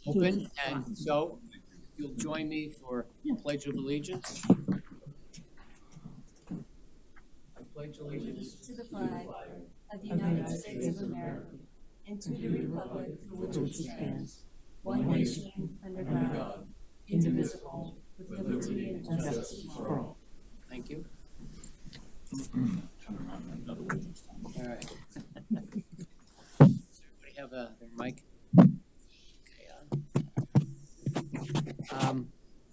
open, and so you'll join me for Pledge of Allegiance. I pledge allegiance To the flag of the United States of America and to the republic for which it stands, one nation under God, indivisible, with liberty and justice for all. Thank you. All right. Does everybody have their mic?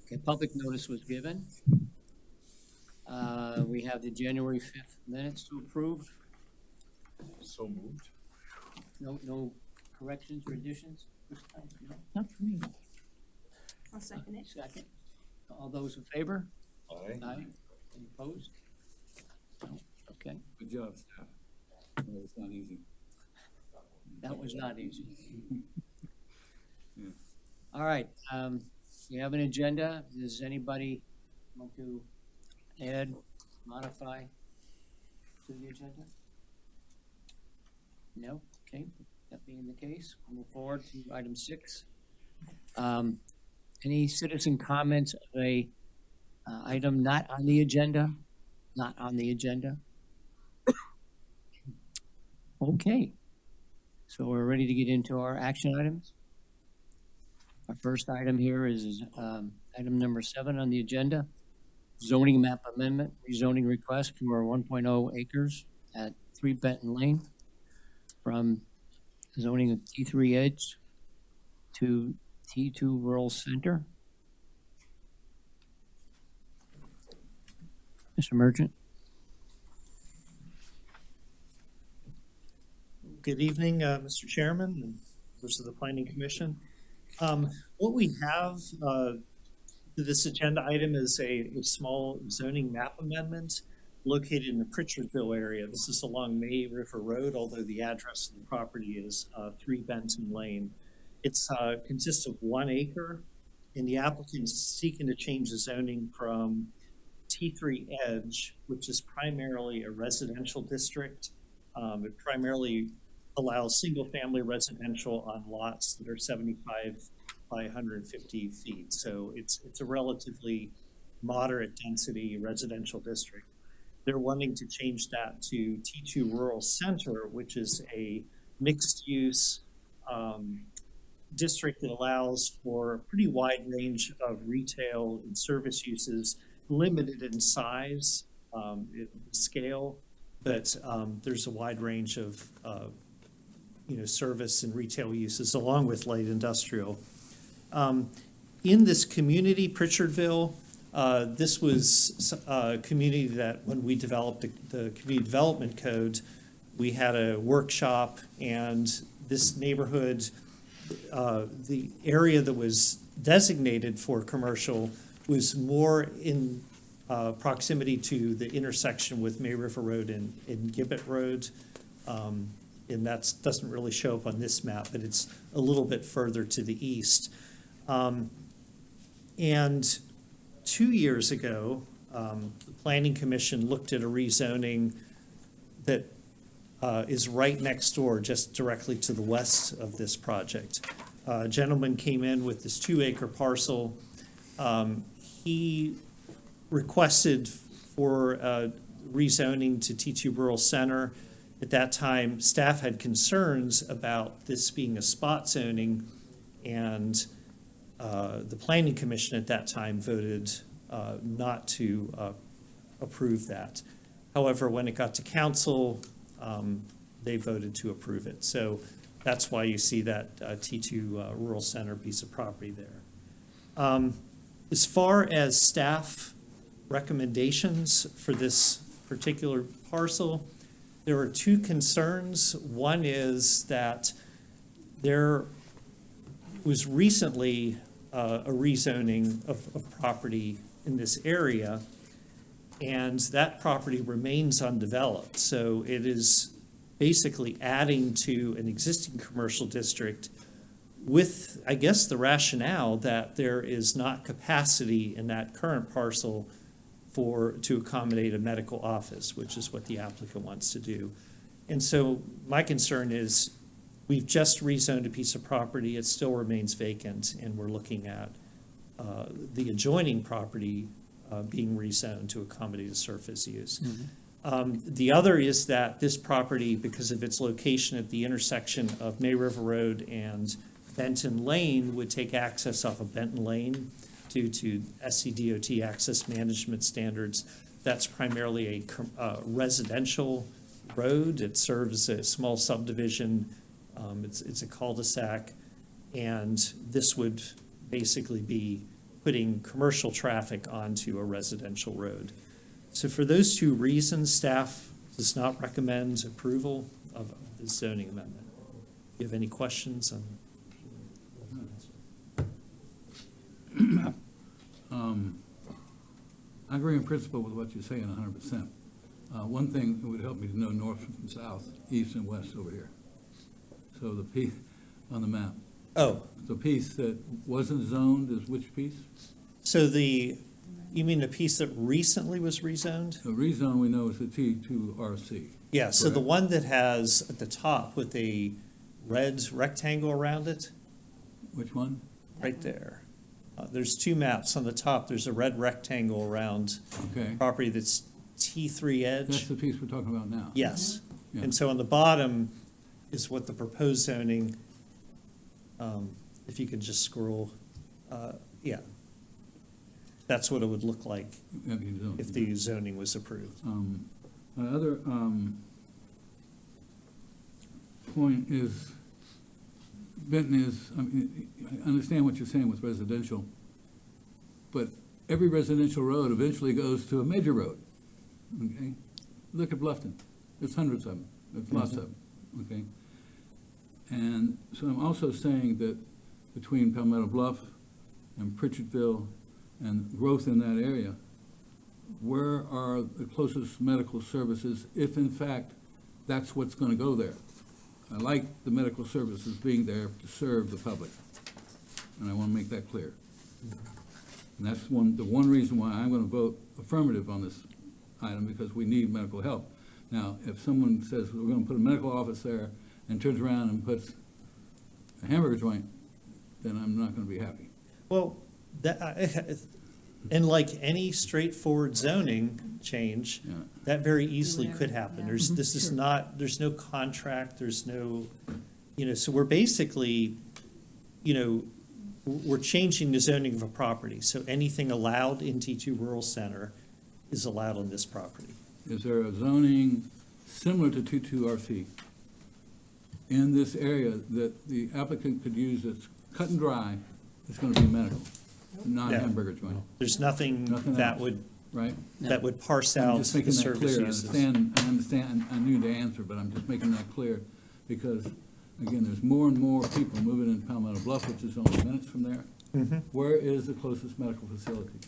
Okay, public notice was given. We have the January 5th minutes to approve. So moved. No corrections or additions this time? No? Not for me. I'll second it. Second. All those in favor? Aye. Aye. Any opposed? No? Okay, Good job, staff. Well, it's not easy. that was not easy. Yeah. All right, we have an agenda. Does anybody want to add, modify to the agenda? No? Okay, that being the case, we'll move forward to item 6. Any citizen comments of a item not on the agenda? Not on the agenda? Okay, so we're ready to get into our action items. Our first item here is item number 7 on the agenda, zoning map amendment, rezoning request for 1.0 acres at 3 Benton Lane from zoning of T3 Edge to T2 Rural Center. Mr. Merchant? Good evening, Mr. Chairman and members of the Planning Commission. What we have to this agenda item is a small zoning map amendment located in the Pritchardville area. This is along May River Road, although the address of the property is 3 Benton Lane. It consists of 1 acre, and the applicant is seeking to change the zoning from T3 Edge, which is primarily a residential district. It primarily allows single-family residential on lots that are 75 by 150 feet. So it's a relatively moderate density residential district. They're wanting to change that to T2 Rural Center, which is a mixed-use district that allows for a pretty wide range of retail and service uses, limited in size, scale, but there's a wide range of service and retail uses along with light industrial. In this community, Pritchardville, this was a community that when we developed the community development code, we had a workshop, and this neighborhood, the area that was designated for commercial was more in proximity to the intersection with May River Road and Gibbet Road. And that doesn't really show up on this map, but it's a little bit further to the east. And 2 years ago, the Planning Commission looked at a rezoning that is right next door, just directly to the west of this project. A gentleman came in with this 2-acre parcel. He requested for rezoning to T2 Rural Center. At that time, staff had concerns about this being a spot zoning, and the Planning Commission at that time voted not to approve that. However, when it got to council, they voted to approve it. So that's why you see that T2 Rural Center piece of property there. As far as staff recommendations for this particular parcel, there are 2 concerns. One is that there was recently a rezoning of property in this area, and that property remains undeveloped. So it is basically adding to an existing commercial district with, I guess, the rationale that there is not capacity in that current parcel to accommodate a medical office, which is what the applicant wants to do. And so my concern is we've just rezoned a piece of property, it still remains vacant, and we're looking at the adjoining property being rezoned to accommodate a surface use. The other is that this property, because of its location at the intersection of May River Road and Benton Lane, would take access off of Benton Lane due to SCDOT access management standards. That's primarily a residential road. It serves a small subdivision. It's a cul-de-sac. And this would basically be putting commercial traffic onto a residential road. So for those two reasons, staff does not recommend approval of the zoning amendment. Do you have any questions on? I agree in principle with what you're saying 100%. One thing that would help me to know north from south, east and west over here. So the piece on the map, Oh, the piece that wasn't zoned is which piece? so you mean the piece that recently was rezoned? The rezone we know is the T2RC. Yeah, so the Correct. one that has at the top with a red rectangle around it, Which one? right there. There's two maps. On the top, there's a red rectangle around Okay, property that's T3 that's edge. the piece we're talking about now. Yes. Yeah. And so on the bottom is what the proposed zoning, if you could just scroll, yeah. That's what it would look like Yeah, the zone. if the zoning was approved. My other point is, Benton is, I mean, I understand what you're saying with residential, but every residential road eventually goes to a major road, okay? Look at Bluffton, there's hundreds of them, there's lots of them, okay? And so I'm also saying that between Palmetto Bluff and Pritchardville and growth in that area, where are the closest medical services if in fact that's what's gonna go there? I like the medical services being there to serve the public, and I wanna make that clear. And that's the one reason why I'm gonna vote affirmative on this item, because we need medical help. Now, if someone says we're gonna put a medical office there and turns around and puts a hamburger joint, then I'm not gonna be happy. Well, and like any straightforward zoning change, Yeah. that very easily could happen. Yeah. This is not, there's no contract, there's no, so we're basically, we're changing the zoning of a property. So anything allowed in T2 Rural Center is allowed on this property. Is there a zoning similar to 22RC in this area that the applicant could use that's cut and dry, it's gonna be medical, not No. hamburger joint, There's nothing Nothing that else. would, right? that would parse I'm out just the making that service clear. uses. I understand, I knew the answer, but I'm just making that clear, because, again, there's more and more people moving into Palmetto Bluff, which is only minutes from there. Mhm. Where is the closest medical facility?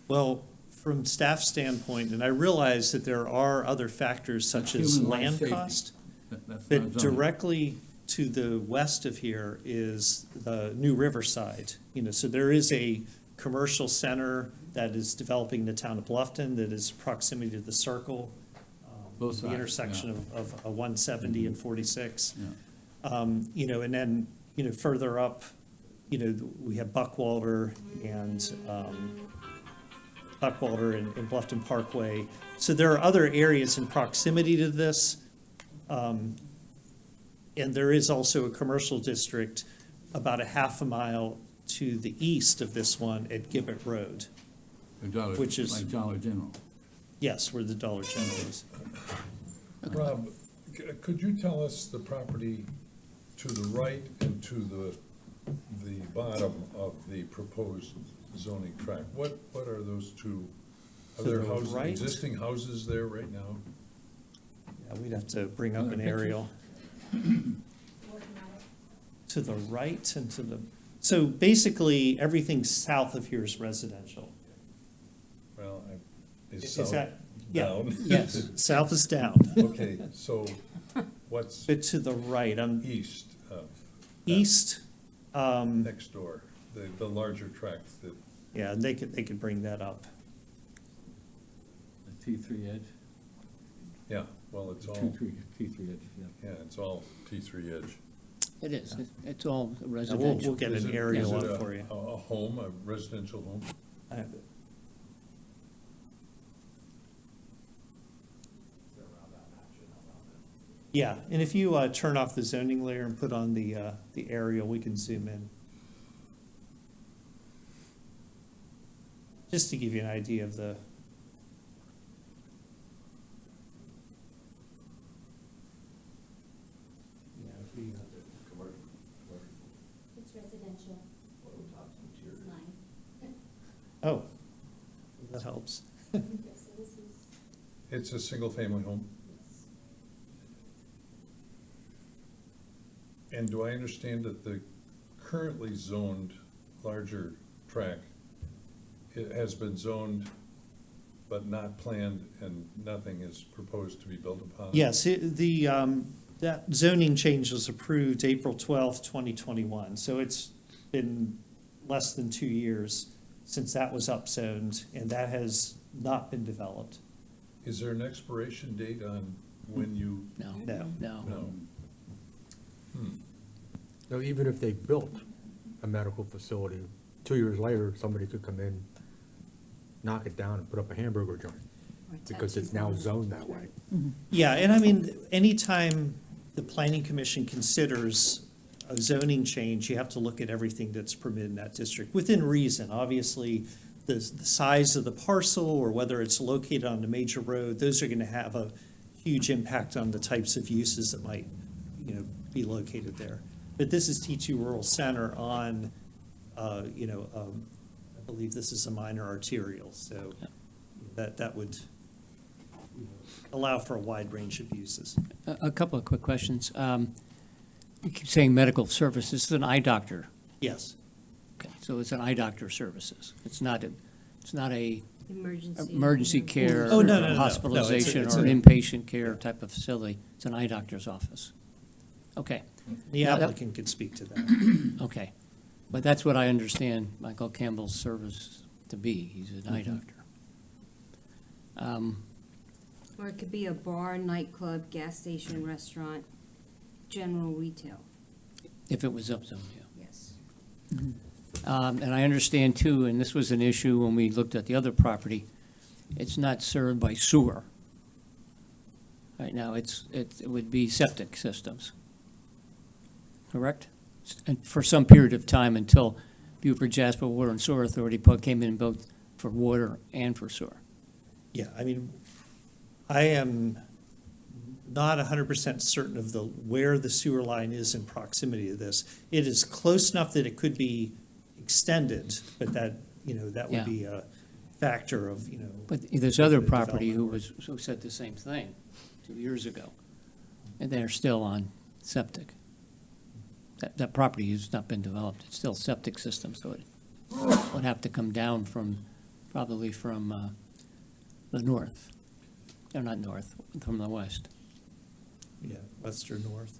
Well, from staff standpoint, and I realize that there are other factors such That's as human life land safety. cost, That's not but zoning. directly to the west of here is the New Riverside. So there is a commercial center that is developing in the town of Bluffton that is proximity to the circle, Both sides, the intersection yeah. of 170 and 46. Yeah. And then, further up, we have Buckwalter and Bluffton Parkway. So there are other areas in proximity to this. And there is also a commercial district about a half a mile to the east of this one at Gibbet Road. Which is- Like Dollar General. Yes, where the Dollar General is. Rob, could you tell us the property to the right and to the bottom of the proposed zoning tract? What are those two? Are To there the houses, right? existing houses there right now? Yeah, we'd have to bring up Other an pictures? aerial. To the right and to the, so basically, everything south of here is residential. Well, is Is south that- yeah, down? Yes, south is down. Okay, so what's But to the right, east of? east, Next door, the larger tract that, yeah, they could bring that up. The T3 edge. Yeah, well, it's all, T3 edge, yeah. yeah, it's all T3 edge. It is. It's all We'll residential. get Is an it- aerial is it up for you. A home, a residential home? I have it. Yeah, and if you turn off the zoning layer and put on the aerial, we can zoom in. Just to give you an idea of the. It's residential. It's 9. Oh, that helps. Yes, so this is, It's a single-family home? yes. And do I understand that the currently zoned larger tract, it has been zoned but not planned and nothing is proposed to be built upon it? Yes, that zoning change was approved April 12th, 2021. So it's been less than 2 years since that was upzoned, and that has not been developed. Is there an expiration date on when you, No, No. no. no? Hmm. So even if they built a medical facility, 2 years later, somebody could come in, knock it down and put up a hamburger joint, because it's now zoned that way. Yeah, and I mean, anytime the planning commission considers a zoning change, you have to look at everything that's permitted in that district, within reason. Obviously, the size of the parcel, or whether it's located on a major road, those are gonna have a huge impact on the types of uses that might, be located there. But this is T2 Rural Center on, I believe this is a minor arterial, so that would allow for a wide range of uses. A couple of quick questions. You keep saying medical services. This is an eye doctor. Yes, Okay, so it's an eye doctor services. It's not a Emergency. emergency care, Oh, no, no, no, no. hospitalization, No, it's or a- inpatient care type of facility. It's an eye doctor's office. Okay, the Now that- applicant could speak to that. okay. But that's what I understand Michael Campbell's service to be. He's an eye doctor. Or it could be a bar, nightclub, gas station, restaurant, general retail, If it was up zone, yeah. yes. And I understand too, and this was an issue when we looked at the other property, it's not served by sewer. Right now, it would be septic systems. Correct? And for some period of time until Beaufort Jasper Water and Sewer Authority came in both for water and for sewer. Yeah, I mean, I am not 100% certain of where the sewer line is in proximity to this. It is close enough that it could be extended, but that Yeah. would be a factor of, But there's other the property development. who said the same thing 2 years ago, and they're still on septic. That property has not been developed, it's still septic system, so it would have to come down probably from the north, or not north, from the west. yeah, west or north.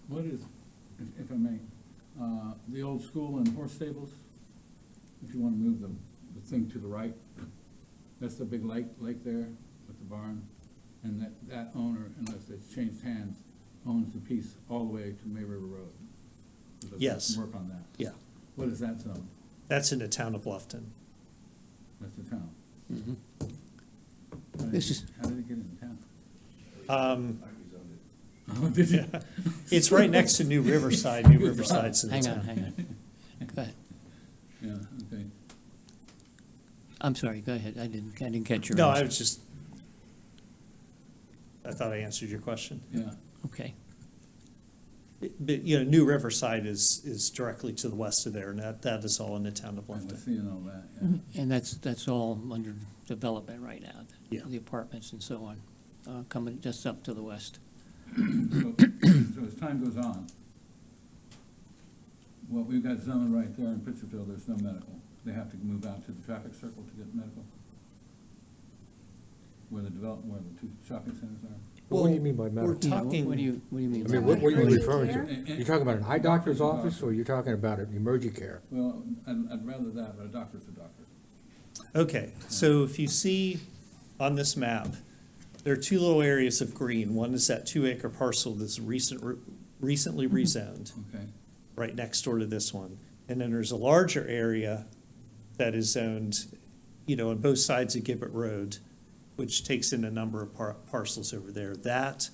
What is, if I may, the old school and horse stables? If you want to move the thing to the right, that's the big lake there with the barn. And that owner, unless it's changed hands, owns the piece all the way to May River Road. So let's Yes. do some work on that. Yeah, What is that zone? that's in the town of Bluffton. That's the town. Mhm. How did This it- is- How did it get in town? Um, Oh, did you? It's right next to New Riverside. New Riverside's in the Hang town. on, hang on. Go ahead. Yeah, okay. I'm sorry, go ahead, I didn't catch your No, answer. I thought I answered your question. Yeah. Okay, But, New Riverside is directly to the west of there, and that is all in the town of I was Bluffton. seeing all that, yeah. and that's all under development right now. Yeah. The apartments and so on, coming just up to the west. So as time goes on, well, we've got zoning right there in Pittsfield, there's no medical. They have to move out to the traffic circle to get medical? Where the two shopping centers are? But what do you mean by We're medical? Yeah, talking. what do you mean? I mean, what are you Urgent referring care? to? You're talking about an eye doctor's office, or you're talking about an emergency care? Well, I'd rather that, but a doctor's a doctor. Okay, so if you see on this map, there are two little areas of green. One is that 2-acre parcel that's recently rezoned, Okay, right next door to this one. And then there's a larger area that is zoned, on both sides of Gibbet Road, which takes in a number of parcels over there. That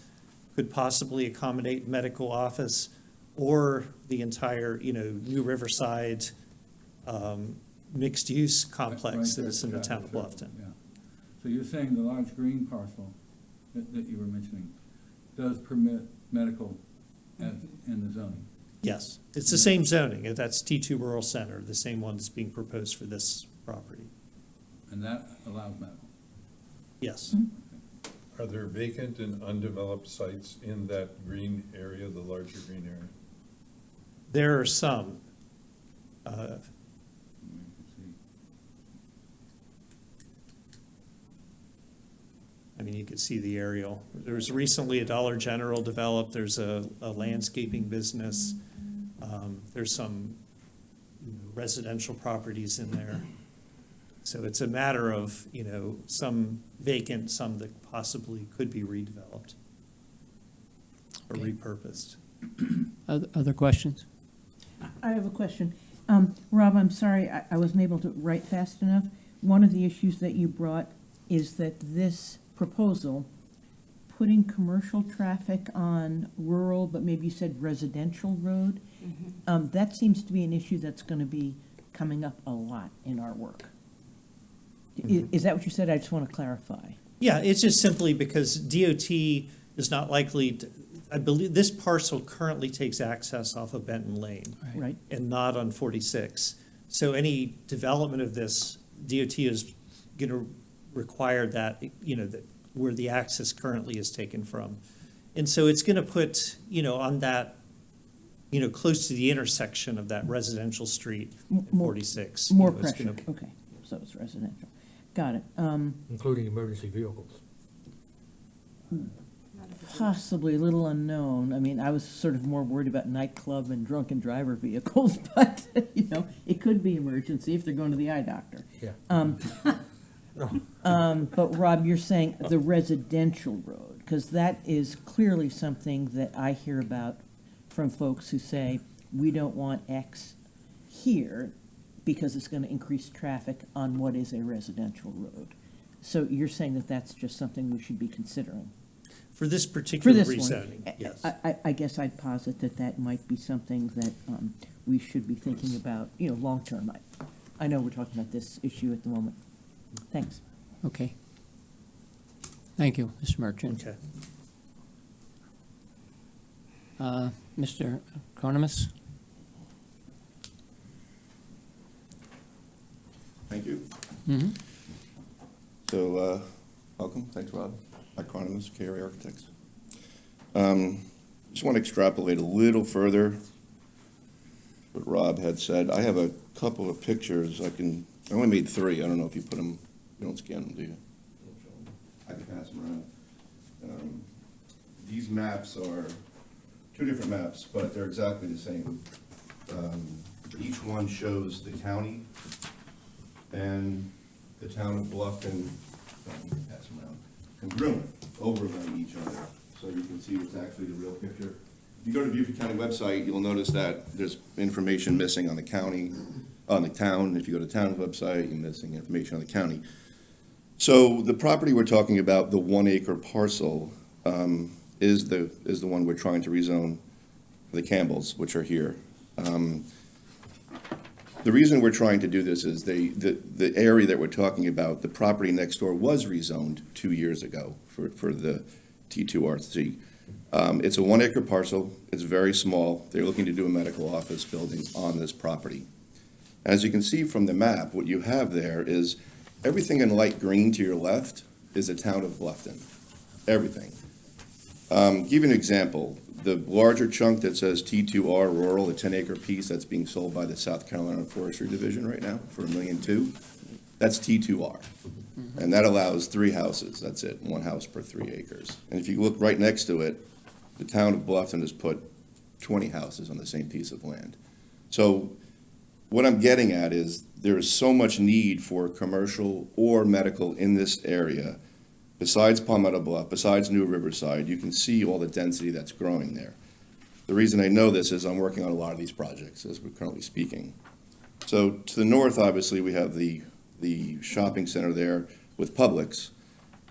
could possibly accommodate medical office or the entire, New Riverside mixed-use complex Right that there, is in the yeah, town of sure, Bluffton. yeah. So you're saying the large green parcel that you were mentioning does permit medical in the zoning? Yes, it's the same zoning. That's T2 Rural Center, the same one that's being proposed for this property. And that allows medical? Yes. Are there vacant and undeveloped sites in that green area, the larger green area? There are some. You can see. You could see the aerial. There was recently a Dollar General developed, there's a landscaping business. There's some residential properties in there. So it's a matter of, some vacant, some that possibly could be redeveloped or Okay. repurposed. Other questions? I have a question. Rob, I'm sorry, I wasn't able to write fast enough. One of the issues that you brought is that this proposal, putting commercial traffic on rural, but maybe you said residential road, that seems to be an issue that's gonna be coming up a lot in our work. Is that what you said? I just want to clarify. Yeah, it's just simply because DOT is not likely to, I believe, this parcel currently takes access off of Benton Lane Right. and not on 46. So any development of this, DOT is going to require that, that where the access currently is taken from. And so it's going to put, on that, close to the intersection of that residential street at More- 46. More it's gonna- pressure, okay, so it's residential. Got it. Including emergency vehicles. Possibly a little unknown. I mean, I was sort of more worried about nightclub and drunken driver vehicles, but, it could be emergency if they're going to the eye doctor. Yeah. But Rob, you're saying the residential road, because that is clearly something that I hear about from folks who say, we don't want X here because it's going to increase traffic on what is a residential road. So you're saying that that's just something we should be considering? For this For particular this one, rezoning, yes. I guess I'd posit that that might be something that we should be thinking about, long-term. I know we're talking about this issue at the moment. Thanks. Okay. Thank you, Mr. Merchant. Okay. Mr. Economist? Thank you. Mm-hmm. So, welcome, thanks, Rob. Economist, KRA Architects. Just want to extrapolate a little further what Rob had said. I have a couple of pictures. I only made 3. I don't know if you put them, you don't scan them, do you? I can pass them around. These maps are 2 different maps, but they're exactly the same. Each one shows the county and the town of Bluffton, pass them around, congruent, overlaying each other, so you can see what's actually the real picture. If you go to Beaufort County website, you'll notice that there's information missing on the county, on the town. If you go to the town's website, you're missing information on the county. So the property we're talking about, the 1-acre parcel, is the one we're trying to rezone for the Campbells, which are here. The reason we're trying to do this is the area that we're talking about, the property next door was rezoned 2 years ago for the T2RC. It's a 1-acre parcel. It's very small. They're looking to do a medical office building on this property. As you can see from the map, what you have there is everything in light green to your left is the town of Bluffton. Everything. Give you an example. The larger chunk that says T2R Rural, a 10-acre piece that's being sold by the South Carolina Forestry Division right now for $1.2 million, that's T2R. And that allows 3 houses, that's it, 1 house per 3 acres. And if you look right next to it, the town of Bluffton has put 20 houses on the same piece of land. So what I'm getting at is there is so much need for commercial or medical in this area. Besides Palmetto Bluff, besides New Riverside, you can see all the density that's growing there. The reason I know this is I'm working on a lot of these projects as we're currently speaking. So to the north, obviously, we have the shopping center there with Publix.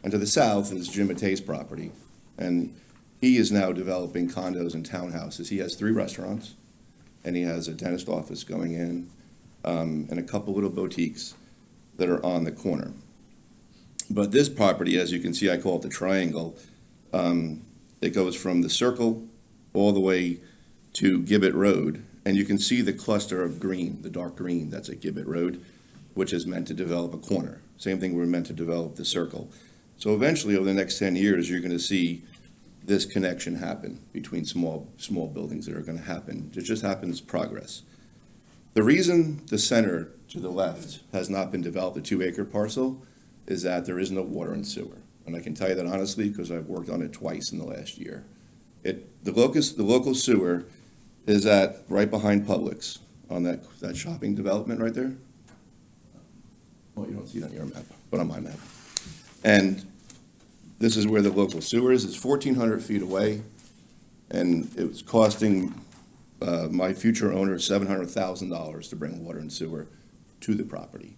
And to the south is Jim Matei's property. And he is now developing condos and townhouses. He has 3 restaurants, and he has a dentist office going in, and a couple little boutiques that are on the corner. But this property, as you can see, I call it the triangle. It goes from the circle all the way to Gibbet Road, and you can see the cluster of green, the dark green that's at Gibbet Road, which is meant to develop a corner. Same thing, we're meant to develop the circle. So eventually, over the next 10 years, you're going to see this connection happen between small buildings that are going to happen. It just happens progress. The reason the center to the left has not been developed, a 2-acre parcel, is that there is no water and sewer. And I can tell you that honestly because I've worked on it twice in the last year. The local sewer is right behind Publix on that shopping development right there. Well, you don't see it on your map, but on my map. And this is where the local sewer is. It's 1,400 feet away, and it was costing my future owner $700,000 to bring water and sewer to the property.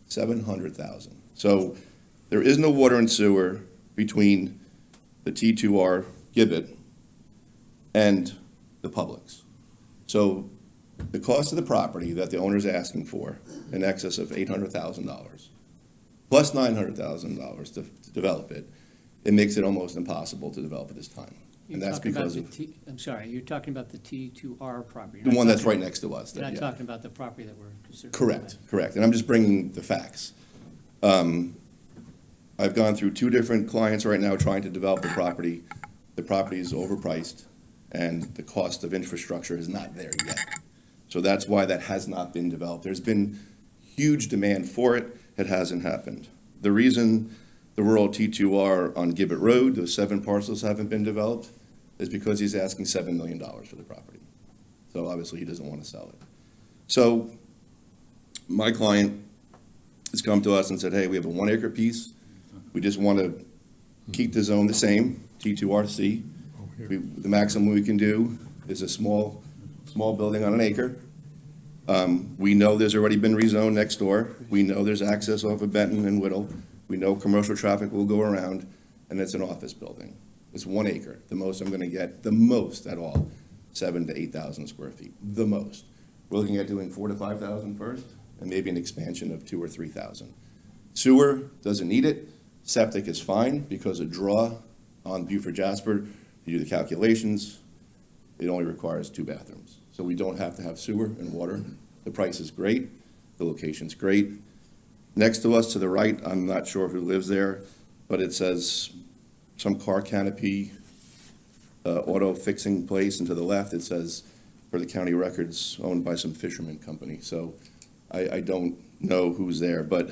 $700,000. So there is no water and sewer between the T2R Gibbet and the Publix. So the cost of the property that the owner is asking for, in excess of $800,000, plus $900,000 to develop it, it makes it almost impossible to develop at this time. And that's because of I'm sorry, you're talking about the T2R property. the one that's right next to us. You're not yeah. talking about the property that we're considering. Correct. And I'm just bringing the facts. I've gone through 2 different clients right now trying to develop the property. The property is overpriced, and the cost of infrastructure is not there yet. So that's why that has not been developed. There's been huge demand for it. It hasn't happened. The reason the rural T2R on Gibbet Road, those 7 parcels haven't been developed, is because he's asking $7 million for the property. So obviously, he doesn't want to sell it. So my client has come to us and said, hey, we have a 1-acre piece. We just want to keep the zone the same, T2RC. The maximum we can do is a small building on an acre. We know there's already been rezoned next door. We know there's access off of Benton and Whittle. We know commercial traffic will go around, and it's an office building. It's 1 acre. The most I'm going to get, the most at all, 7,000 to 8,000 square feet, the most. We're looking at doing 4,000 to 5,000 first, and maybe an expansion of 2,000 or 3,000. Sewer doesn't need it. Septic is fine because a draw on Beaufort Jasper, you do the calculations, it only requires 2 bathrooms. So we don't have to have sewer and water. The price is great. The location's great. Next to us to the right, I'm not sure who lives there, but it says some car canopy, auto fixing place, and to the left, it says, for the county records, owned by some fisherman company. So I don't know who's there, but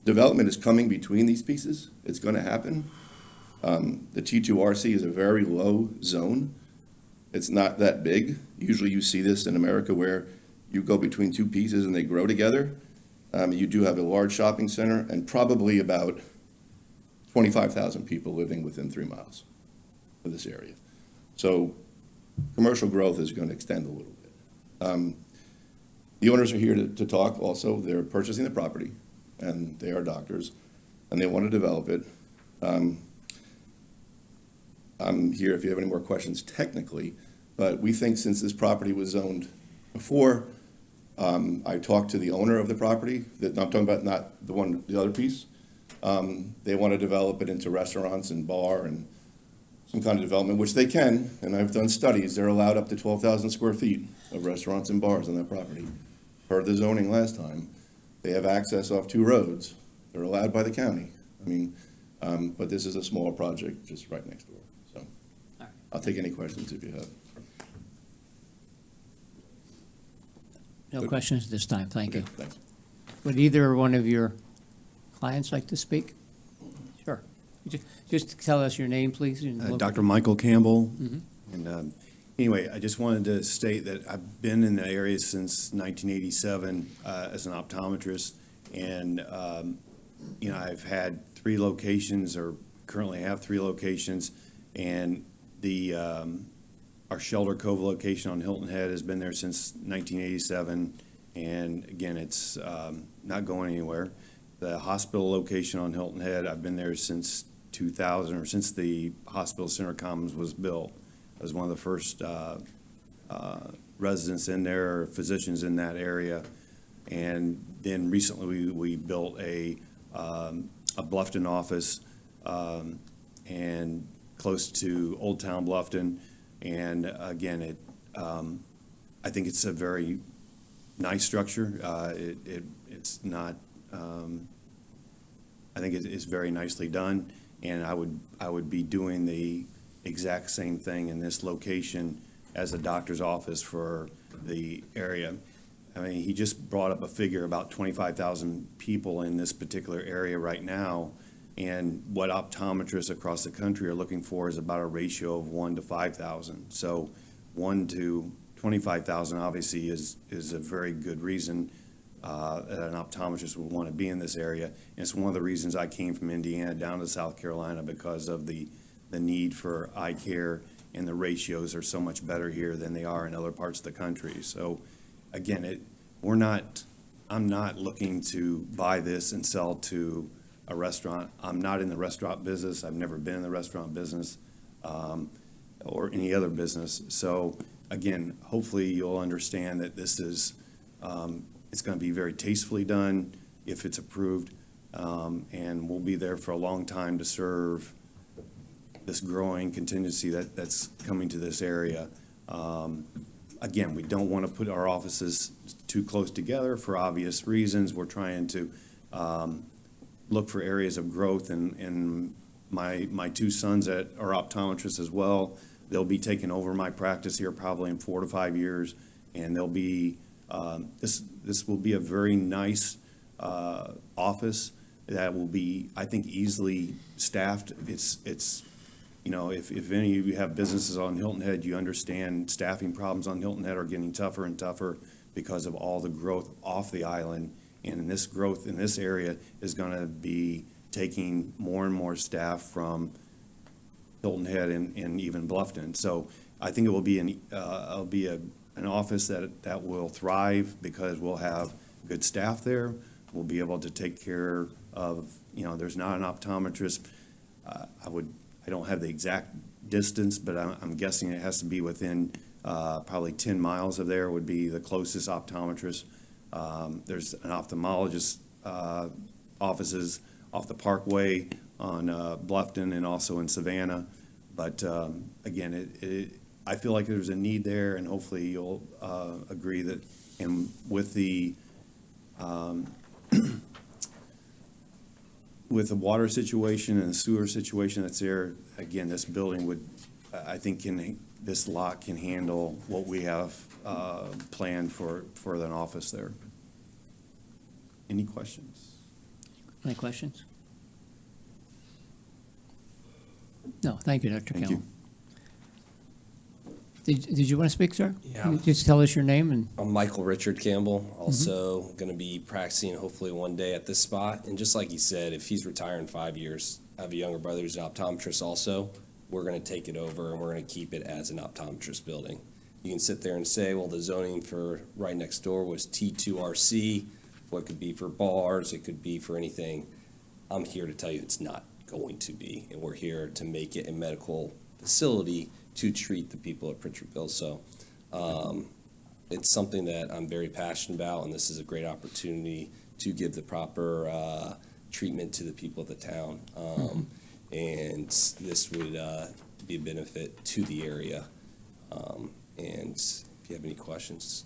development is coming between these pieces. It's going to happen. The T2RC is a very low zone. It's not that big. Usually you see this in America where you go between 2 pieces and they grow together. You do have a large shopping center and probably about 25,000 people living within 3 miles of this area. So commercial growth is going to extend a little bit. The owners are here to talk also. They're purchasing the property, and they are doctors, and they want to develop it. I'm here if you have any more questions technically, but we think since this property was zoned before, I talked to the owner of the property, that I'm talking about not the other piece. They want to develop it into restaurants and bar and some kind of development, which they can, and I've done studies. They're allowed up to 12,000 square feet of restaurants and bars on that property. Per the zoning last time, they have access off 2 roads. They're allowed by the county. I mean, but this is a small project just right next door. So I'll take any questions if you have. No questions at this time, thank you. Thanks. Would either one of your clients like to speak? Sure. Just tell us your name, please. and look- Dr. Michael Campbell. Mhm. And anyway, I just wanted to state that I've been in the area since 1987 as an optometrist. And, I've had 3 locations, or currently have 3 locations. And our Shelter Cove location on Hilton Head has been there since 1987. And again, it's not going anywhere. The hospital location on Hilton Head, I've been there since 2000, or since the hospital center commons was built. I was one of the first residents in there, or physicians in that area. And then recently, we built a Bluffton office, and close to Old Town Bluffton. And again, I think it's a very nice structure. It's not, I think it's very nicely done. And I would be doing the exact same thing in this location as a doctor's office for the area. I mean, he just brought up a figure about 25,000 people in this particular area right now. And what optometrists across the country are looking for is about a ratio of 1 to 5,000. So 1 to 25,000 obviously is a very good reason that an optometrist would want to be in this area. And it's one of the reasons I came from Indiana down to South Carolina, because of the need for eye care, and the ratios are so much better here than they are in other parts of the country. So again, I'm not looking to buy this and sell to a restaurant. I'm not in the restaurant business. I've never been in the restaurant business, or any other business. So again, hopefully you'll understand that this is, it's going to be very tastefully done if it's approved, and we'll be there for a long time to serve this growing contingency that's coming to this area. Again, we don't want to put our offices too close together for obvious reasons. We're trying to look for areas of growth, and my 2 sons that are optometrists as well, they'll be taking over my practice here probably in 4 to 5 years, and they'll be, this will be a very nice office that will be, I think, easily staffed. It's if any of you have businesses on Hilton Head, you understand staffing problems on Hilton Head are getting tougher and tougher because of all the growth off the island. And this growth in this area is going to be taking more and more staff from Hilton Head and even Bluffton. So I think it will be an office that will thrive, because we'll have good staff there. We'll be able to take care of, there's not an optometrist. I don't have the exact distance, but I'm guessing it has to be within probably 10 miles of there would be the closest optometrist. There's an ophthalmologist offices off the Parkway on Bluffton and also in Savannah. But again, I feel like there's a need there, and hopefully you'll agree that, and with the with the water situation and the sewer situation that's there, again, this building would, I think, this lot can handle what we have planned for an office there. Any questions? Any questions? No, thank you, Dr. Thank Campbell. Did you want to speak, sir? Yeah. Can you just tell us your name and, I'm Michael Richard Campbell, also going to be practicing hopefully one day at this spot. And just like you said, if he's retiring 5 years, I have a younger brother who's an optometrist also. We're going to take it over, and we're going to keep it as an optometrist building. You can sit there and say, well, the zoning for right next door was T2RC. What could be for bars, it could be for anything. I'm here to tell you it's not going to be, and we're here to make it a medical facility to treat the people at Pritchardville. So it's something that I'm very passionate about, and this is a great opportunity to give the proper treatment to the people of the town. And this would be a benefit to the area. And if you have any questions,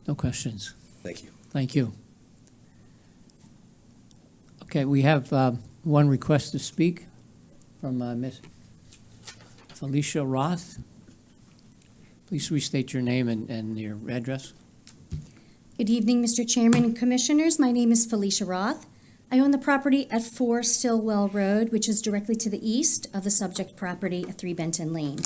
no questions? thank you. Thank you. Okay, we have one request to speak from Ms. Felicia Roth. Please restate your name and your address. Good evening, Mr. Chairman and Commissioners. My name is Felicia Roth. I own the property at 4 Stillwell Road, which is directly to the east of the subject property at 3 Benton Lane.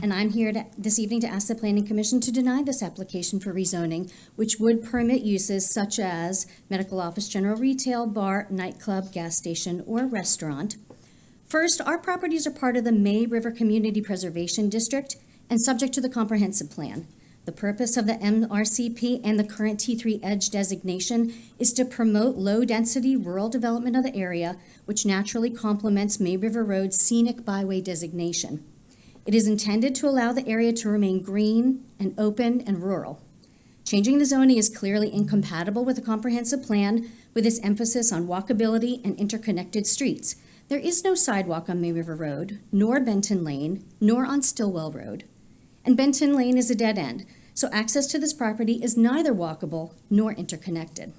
And I'm here this evening to ask the Planning Commission to deny this application for rezoning, which would permit uses such as medical office, general retail, bar, nightclub, gas station, or restaurant. First, our properties are part of the May River Community Preservation District and subject to the comprehensive plan. The purpose of the MRCP and the current T3 Edge designation is to promote low-density rural development of the area, which naturally complements May River Road's scenic byway designation. It is intended to allow the area to remain green and open and rural. Changing the zoning is clearly incompatible with a comprehensive plan with its emphasis on walkability and interconnected streets. There is no sidewalk on May River Road, nor Benton Lane, nor on Stillwell Road. And Benton Lane is a dead end, so access to this property is neither walkable nor interconnected.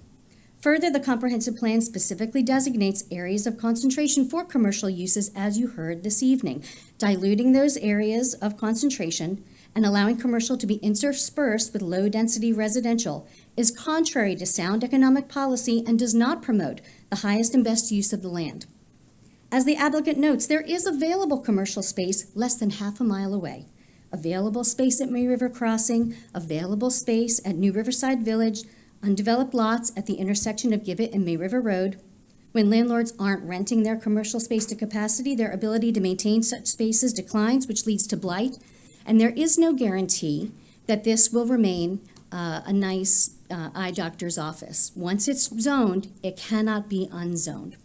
Further, the comprehensive plan specifically designates areas of concentration for commercial uses, as you heard this evening. Diluting those areas of concentration and allowing commercial to be interspersed with low-density residential is contrary to sound economic policy and does not promote the highest and best use of the land. As the applicant notes, there is available commercial space less than half a mile away. Available space at May River Crossing, available space at New Riverside Village, undeveloped lots at the intersection of Gibbet and May River Road. When landlords aren't renting their commercial space to capacity, their ability to maintain such spaces declines, which leads to blight. And there is no guarantee that this will remain a nice eye doctor's office. Once it's zoned, it cannot be unzoned.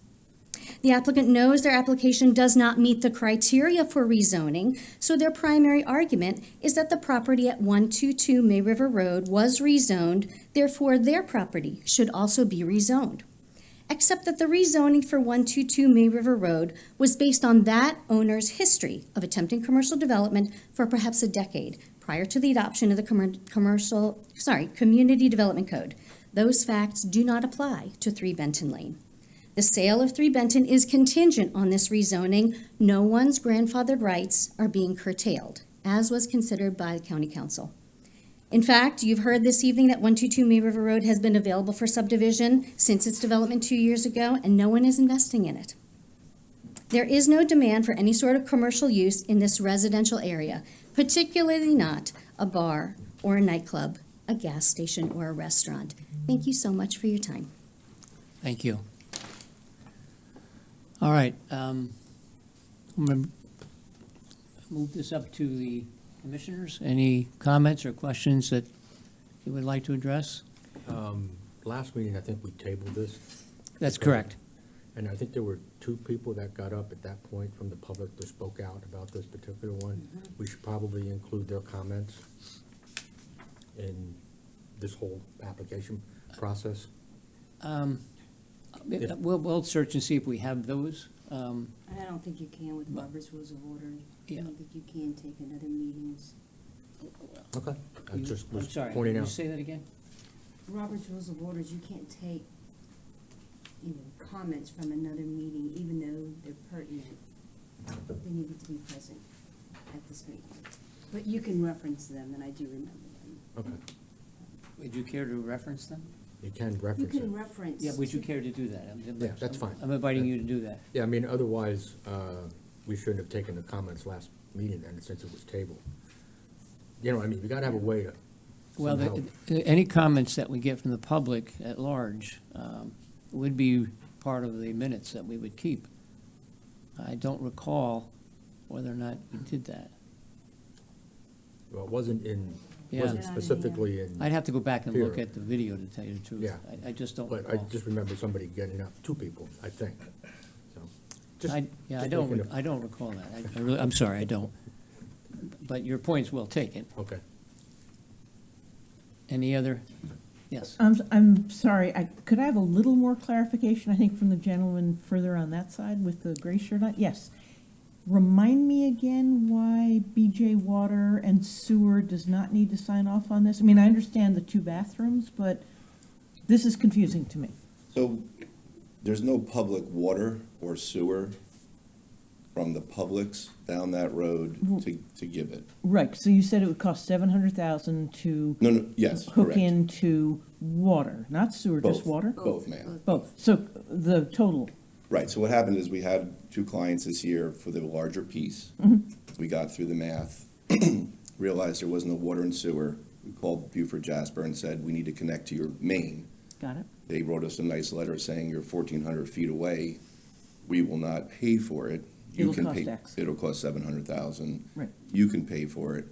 The applicant knows their application does not meet the criteria for rezoning, so their primary argument is that the property at 122 May River Road was rezoned, therefore their property should also be rezoned. Except that the rezoning for 122 May River Road was based on that owner's history of attempting commercial development for perhaps a decade prior to the adoption of the Community Development Code. Those facts do not apply to 3 Benton Lane. The sale of 3 Benton is contingent on this rezoning. No one's grandfathered rights are being curtailed, as was considered by the County Council. In fact, you've heard this evening that 122 May River Road has been available for subdivision since its development 2 years ago, and no one is investing in it. There is no demand for any sort of commercial use in this residential area, particularly not a bar or a nightclub, a gas station, or a restaurant. Thank you so much for your time. Thank you. All right, I'm going to move this up to the commissioners. Any comments or questions that you would like to address? Last meeting, I think we tabled this, That's correct. and I think there were 2 people that got up at that point from the public that spoke out about this particular one. We should probably include their comments in this whole application process. Yeah. We'll search and see if we have those. I don't think you can with Robert's Rules of Order. Yeah. I don't think you can take another meetings. Okay. I just I'm was sorry, pointing can you out. say that again? Robert's Rules of Orders, you can't take, comments from another meeting, even though they're pertinent. They needed to be present at this meeting. But you can reference them, and I do remember them. Okay. Would you care to reference them? You can You reference it. can reference. Yeah, would you care to do that? Yeah, that's fine. I'm inviting you to do that. Yeah, I mean, otherwise, we shouldn't have taken the comments last meeting then, since it was tabled. You know, I mean, we gotta have a way to Well, somehow. any comments that we get from the public at large would be part of the minutes that we would keep. I don't recall whether or not we did that. Well, it wasn't Yeah. wasn't specifically in, I'd have to go back and look Here. at the video to tell you the truth. Yeah. I just don't but I recall. just remember somebody getting up, 2 people, I think, so. just- I just don't, making a- I don't recall that. I really, I'm sorry, I don't. But your point's well taken. Okay. Any other? Yes. I'm sorry, could I have a little more clarification, I think, from the gentleman further on that side with the gray shirt on? Yes. Remind me again why BJ Water and Sewer does not need to sign off on this? I mean, I understand the 2 bathrooms, but this is confusing to me. So there's no public water or sewer from the Publix down that road to give it. Right, so you said it would cost 700,000 to No, yes, hook correct. into water, not sewer, just Both. water? Both, ma'am. Both, so the total, Right, so what happened is we had two clients this year for the larger piece. We got through the math, realized there was no water and sewer. We called Beaufort Jasper and said, we need to connect to your main. got it? They wrote us a nice letter saying you're 1,400 feet away. We will not pay for it. You It'll can cost pay. X. It'll cost 700,000. Right. You can pay for it.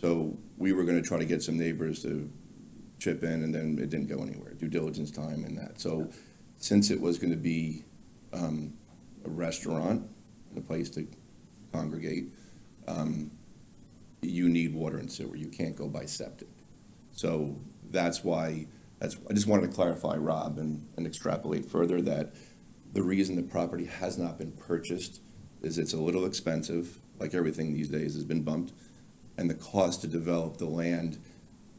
So we were gonna try to get some neighbors to chip in, and then it didn't go anywhere, due diligence time and that. So since it was gonna be a restaurant, a place to congregate, you need water and sewer. You can't go by septic. So that's why, I just wanted to clarify, Rob, and extrapolate further that the reason the property has not been purchased is it's a little expensive, like everything these days has been bumped, and the cost to develop the land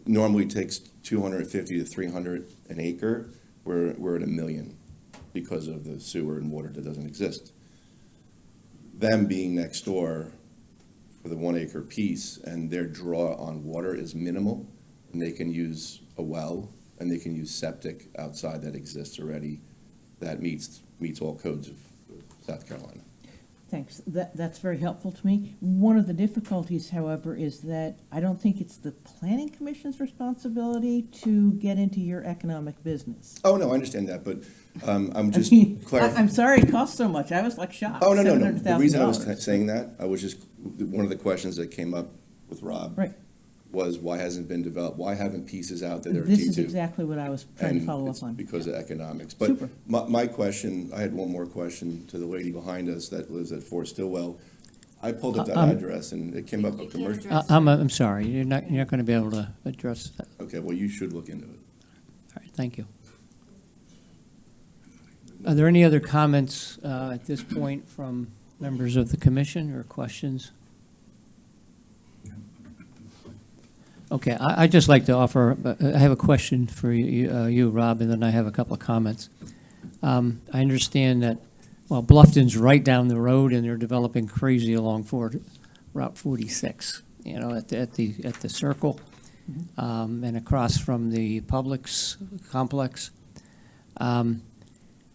normally takes 250 to 300 an acre. We're at $1 million because of the sewer and water that doesn't exist. Them being next door for the 1 acre piece, and their draw on water is minimal, and they can use a well, and they can use septic outside that exists already, that meets all codes of South Carolina. Thanks, that's very helpful to me. One of the difficulties, however, is that I don't think it's the planning commission's responsibility to get into your economic business. Oh, no, I understand that, but I'm I just mean, clarifying. I'm sorry it costs so much, I was like shocked, Oh, no. The reason I was $700,000. saying that, I was just, one of the questions that came up with Rob Right. was why hasn't it been developed? Why haven't pieces out that are T2? This is exactly what I was trying to And follow it's up on. because of economics. But Super. my question, I had one more question to the lady behind us that lives at 4 Stillwell. I pulled up that address and it came up a You can't commercial. address I'm sorry, you're not going to be able to address that. Okay, well, you should look into it. All right, thank you. Are there any other comments at this point from members of the commission or questions? Okay, I'd just like to offer, I have a question for you, Rob, and then I have a couple of comments. I understand that, well, Bluffton's right down the road, and they're developing crazy along Route 46, you know, at the circle, and across from the Publix complex.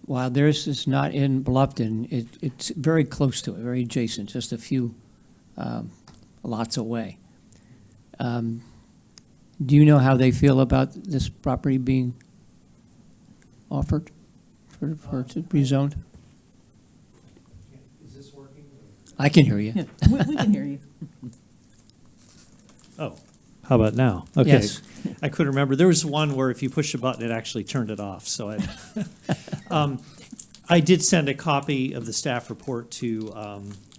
While theirs is not in Bluffton, it's very close to it, very adjacent, just a few lots away. Do you know how they feel about this property being offered for to be rezoned? Is this working? I can hear you. Yeah, we can hear you. Oh, how about now? Okay. Yes. I couldn't remember. There was one where if you push a button, it actually turned it off, so I did send a copy of the staff report to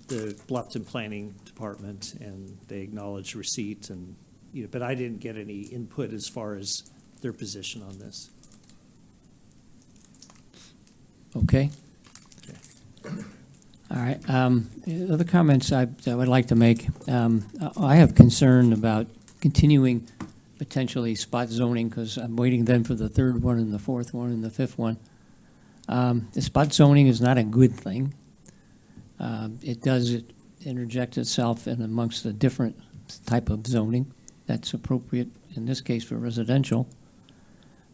the Bluffton Planning Department, and they acknowledged receipt, and, you know, but I didn't get any input as far as their position on this. Okay. All right. The other comments I would like to make, I have concern about continuing potentially spot zoning, because I'm waiting then for the third one and the fourth one and the fifth one. The spot zoning is not a good thing. It does interject itself in amongst a different type of zoning that's appropriate, in this case, for residential.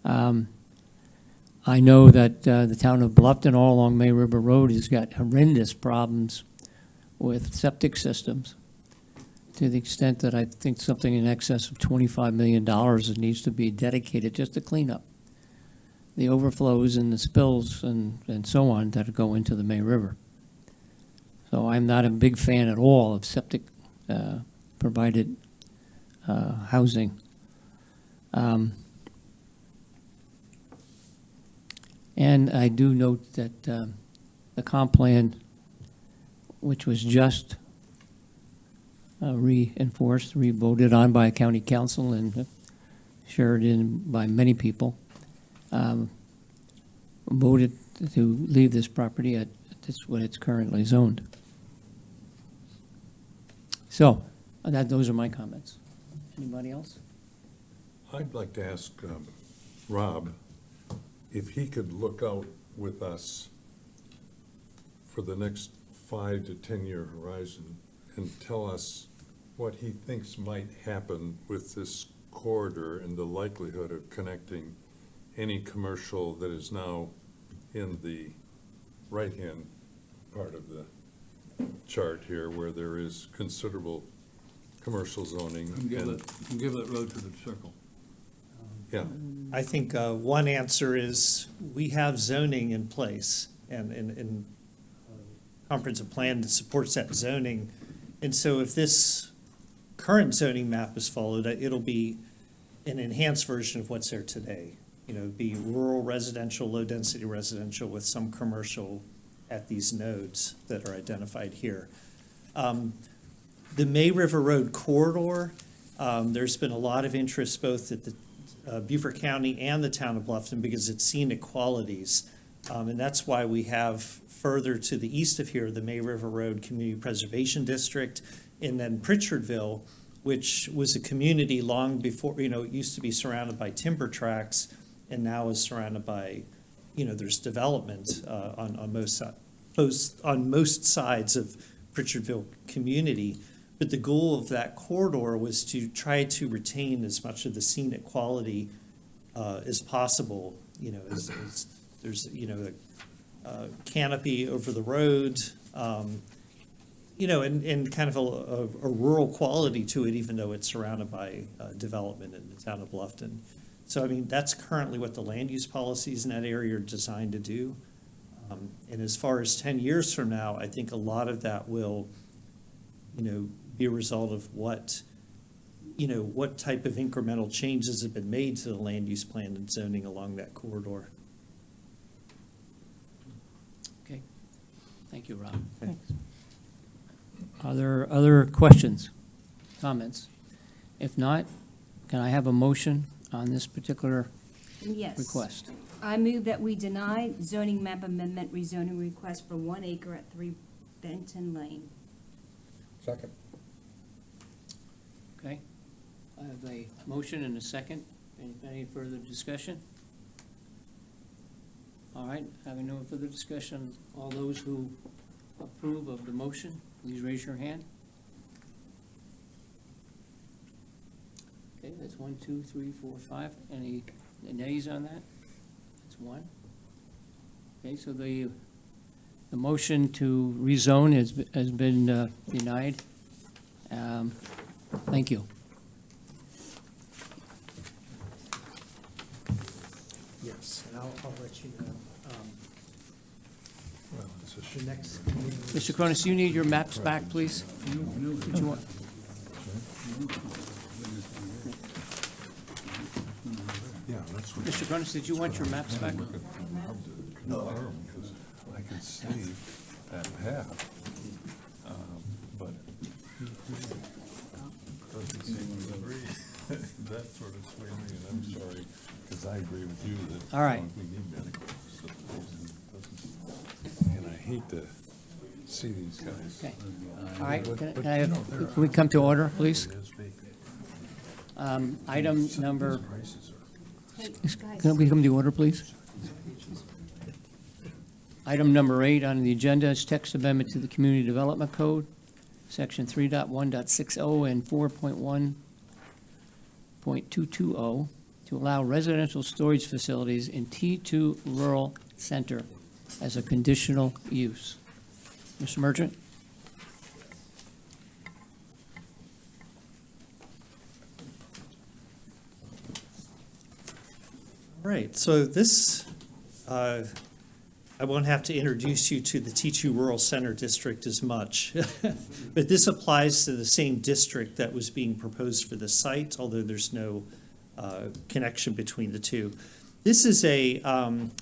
I know that the town of Bluffton, all along May River Road, has got horrendous problems with septic systems, to the extent that I think something in excess of $25 million needs to be dedicated just to clean up the overflows and the spills and so on that go into the May River. So I'm not a big fan at all of septic provided housing. And I do note that the comp plan, which was just reinforced, re-voted on by county council and shared in by many people, voted to leave this property at this, what it's currently zoned. So, those are my comments. Anybody else? I'd like to ask Rob if he could look out with us for the next 5 to 10-year horizon and tell us what he thinks might happen with this corridor and the likelihood of connecting any commercial that is now in the right-hand part of the chart here, where there is considerable commercial zoning. And give that road to the circle. Yeah, I think one answer is we have zoning in place and comprehensive plan that supports that zoning. And so if this current zoning map is followed, it'll be an enhanced version of what's there today. You know, it'd be rural residential, low-density residential with some commercial at these nodes that are identified here. The May River Road corridor, there's been a lot of interest both at the Beaufort County and the town of Bluffton because it's scenic qualities. And that's why we have further to the east of here, the May River Road Community Preservation District, and then Pritchardville, which was a community long before, you know, it used to be surrounded by timber tracks and now is surrounded by, you know, there's development on most sides of Pritchardville community. But the goal of that corridor was to try to retain as much of the scenic quality as possible. You know, as there's, you know, a canopy over the road, you know, and kind of a rural quality to it, even though it's surrounded by development in the town of Bluffton. So, I mean, that's currently what the land use policies in that area are designed to do. And as far as 10 years from now, I think a lot of that will, you know, be a result of what, you know, what type of incremental changes have been made to the land use plan and zoning along that corridor. Okay, thank you, Rob. Thanks. Are there other questions, comments? If not, can I have a motion on this particular Yes. request? I move that we deny zoning map amendment rezoning request for 1 acre at 3 Benton Lane. Second. Okay, I have a motion and a second. Any further discussion? All right, having no further discussion, all those who approve of the motion, please raise your hand. Okay, that's 1, 2, 3, 4, 5. Any nays on that? That's 1. Okay, so the motion to rezone has been denied. Thank you. Yes, and I'll let you know. well, it's a The shame. next. Mr. Cronus, you need your maps back, please? Did you want? Yeah, that's what. Mr. Cronus, did you want your maps back? No, because I can see that path, but doesn't seem to agree. That sort of swayed me, and I'm sorry, because I agree with you that. All right. We need medical subdivision, doesn't, and I hate to see these guys. Okay. All right, But- can but, I you know, have, there can we come to order, please? It is big. Item Some of number, these prices are- Hey, can we come to order, please? Item number 8 on the agenda is text amendment to the Community Development Code, Section 3.1.60 and 4.1.220, to allow residential storage facilities in T2 Rural Center as a conditional use. Mr. Merchant? Right, so this, I won't have to introduce you to the T2 Rural Center District as much, but this applies to the same district that was being proposed for the site, although there's no connection between the two. This is a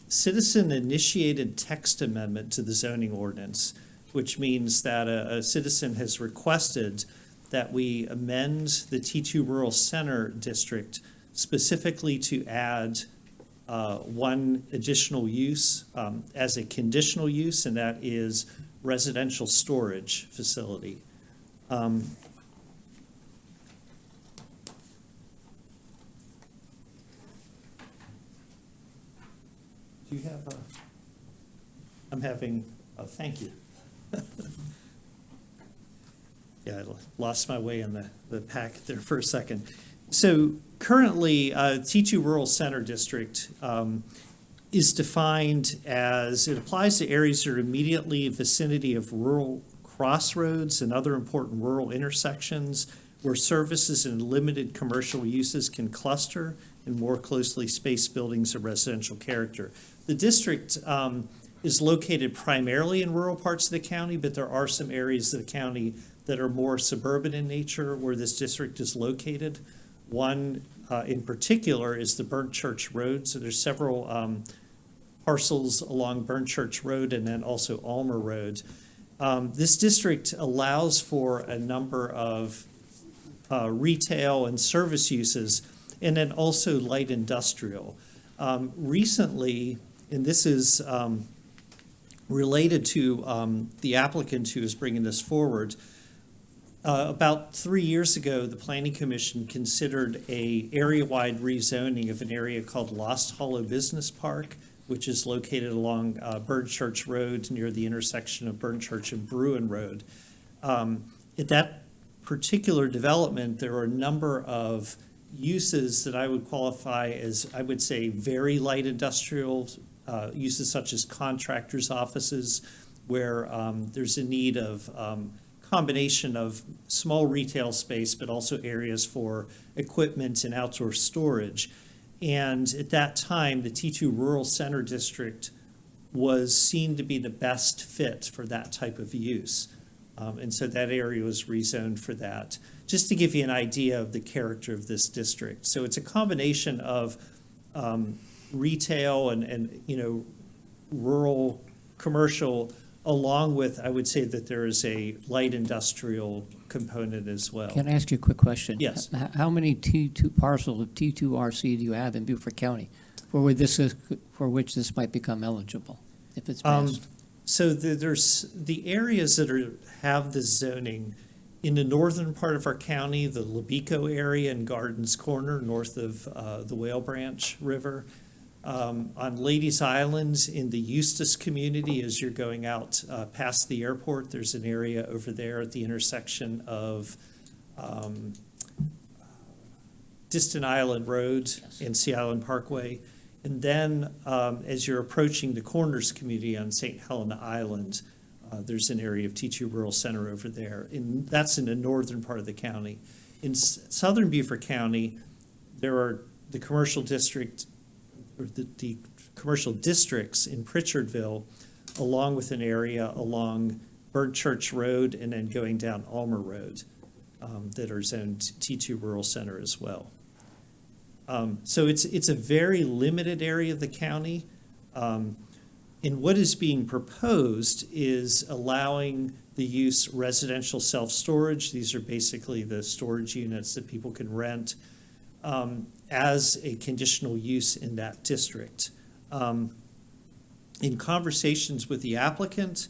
citizen-initiated text amendment to the zoning ordinance, which means that a citizen has requested that we amend the T2 Rural Center District specifically to add one additional use as a conditional use, and that is residential storage facility. Do you have a, I'm having, oh, thank you. Yeah, I lost my way in the packet there for a second. So currently, T2 Rural Center District is defined as, it applies to areas that are immediately vicinity of rural crossroads and other important rural intersections where services and limited commercial uses can cluster in more closely spaced buildings of residential character. The district is located primarily in rural parts of the county, but there are some areas of the county that are more suburban in nature where this district is located. One in particular is the Burnt Church Road. So there's several parcels along Burnt Church Road and then also Almer Road. This district allows for a number of retail and service uses, and then also light industrial. Recently, and this is related to the applicant who is bringing this forward, about 3 years ago, the Planning Commission considered a area-wide rezoning of an area called Lost Hollow Business Park, which is located along Burnt Church Road near the intersection of Burnt Church and Bruin Road. At that particular development, there were a number of uses that I would qualify as, I would say, very light industrial uses such as contractors' offices, where there's a need of combination of small retail space, but also areas for equipment and outdoor storage. And at that time, the T2 Rural Center District was seen to be the best fit for that type of use. And so that area was rezoned for that. Just to give you an idea of the character of this district. So it's a combination of retail and rural commercial, along with, I would say that there is a light industrial component as well. Can I ask you a quick question? Yes. How many T2 parcels of T2RC do you have in Beaufort County for which this might become eligible, if it's passed? So there's the areas that have the zoning in the northern part of our county, the Libico area and Gardens Corner, north of the Whale Branch River. On Ladies Island in the Eustis community, as you're going out past the airport, there's an area over there at the intersection of Distant Island Road and Sea Island Parkway. And then as you're approaching the Corners community on St. Helena Island, there's an area of T2 Rural Center over there. And that's in the northern part of the county. In southern Beaufort County, there are the commercial district, or the commercial districts in Pritchardville, along with an area along Burnt Church Road and then going down Almer Road that are zoned T2 Rural Center as well. So it's a very limited area of the county. And what is being proposed is allowing the use residential self-storage. These are basically the storage units that people can rent as a conditional use in that district. In conversations with the applicant,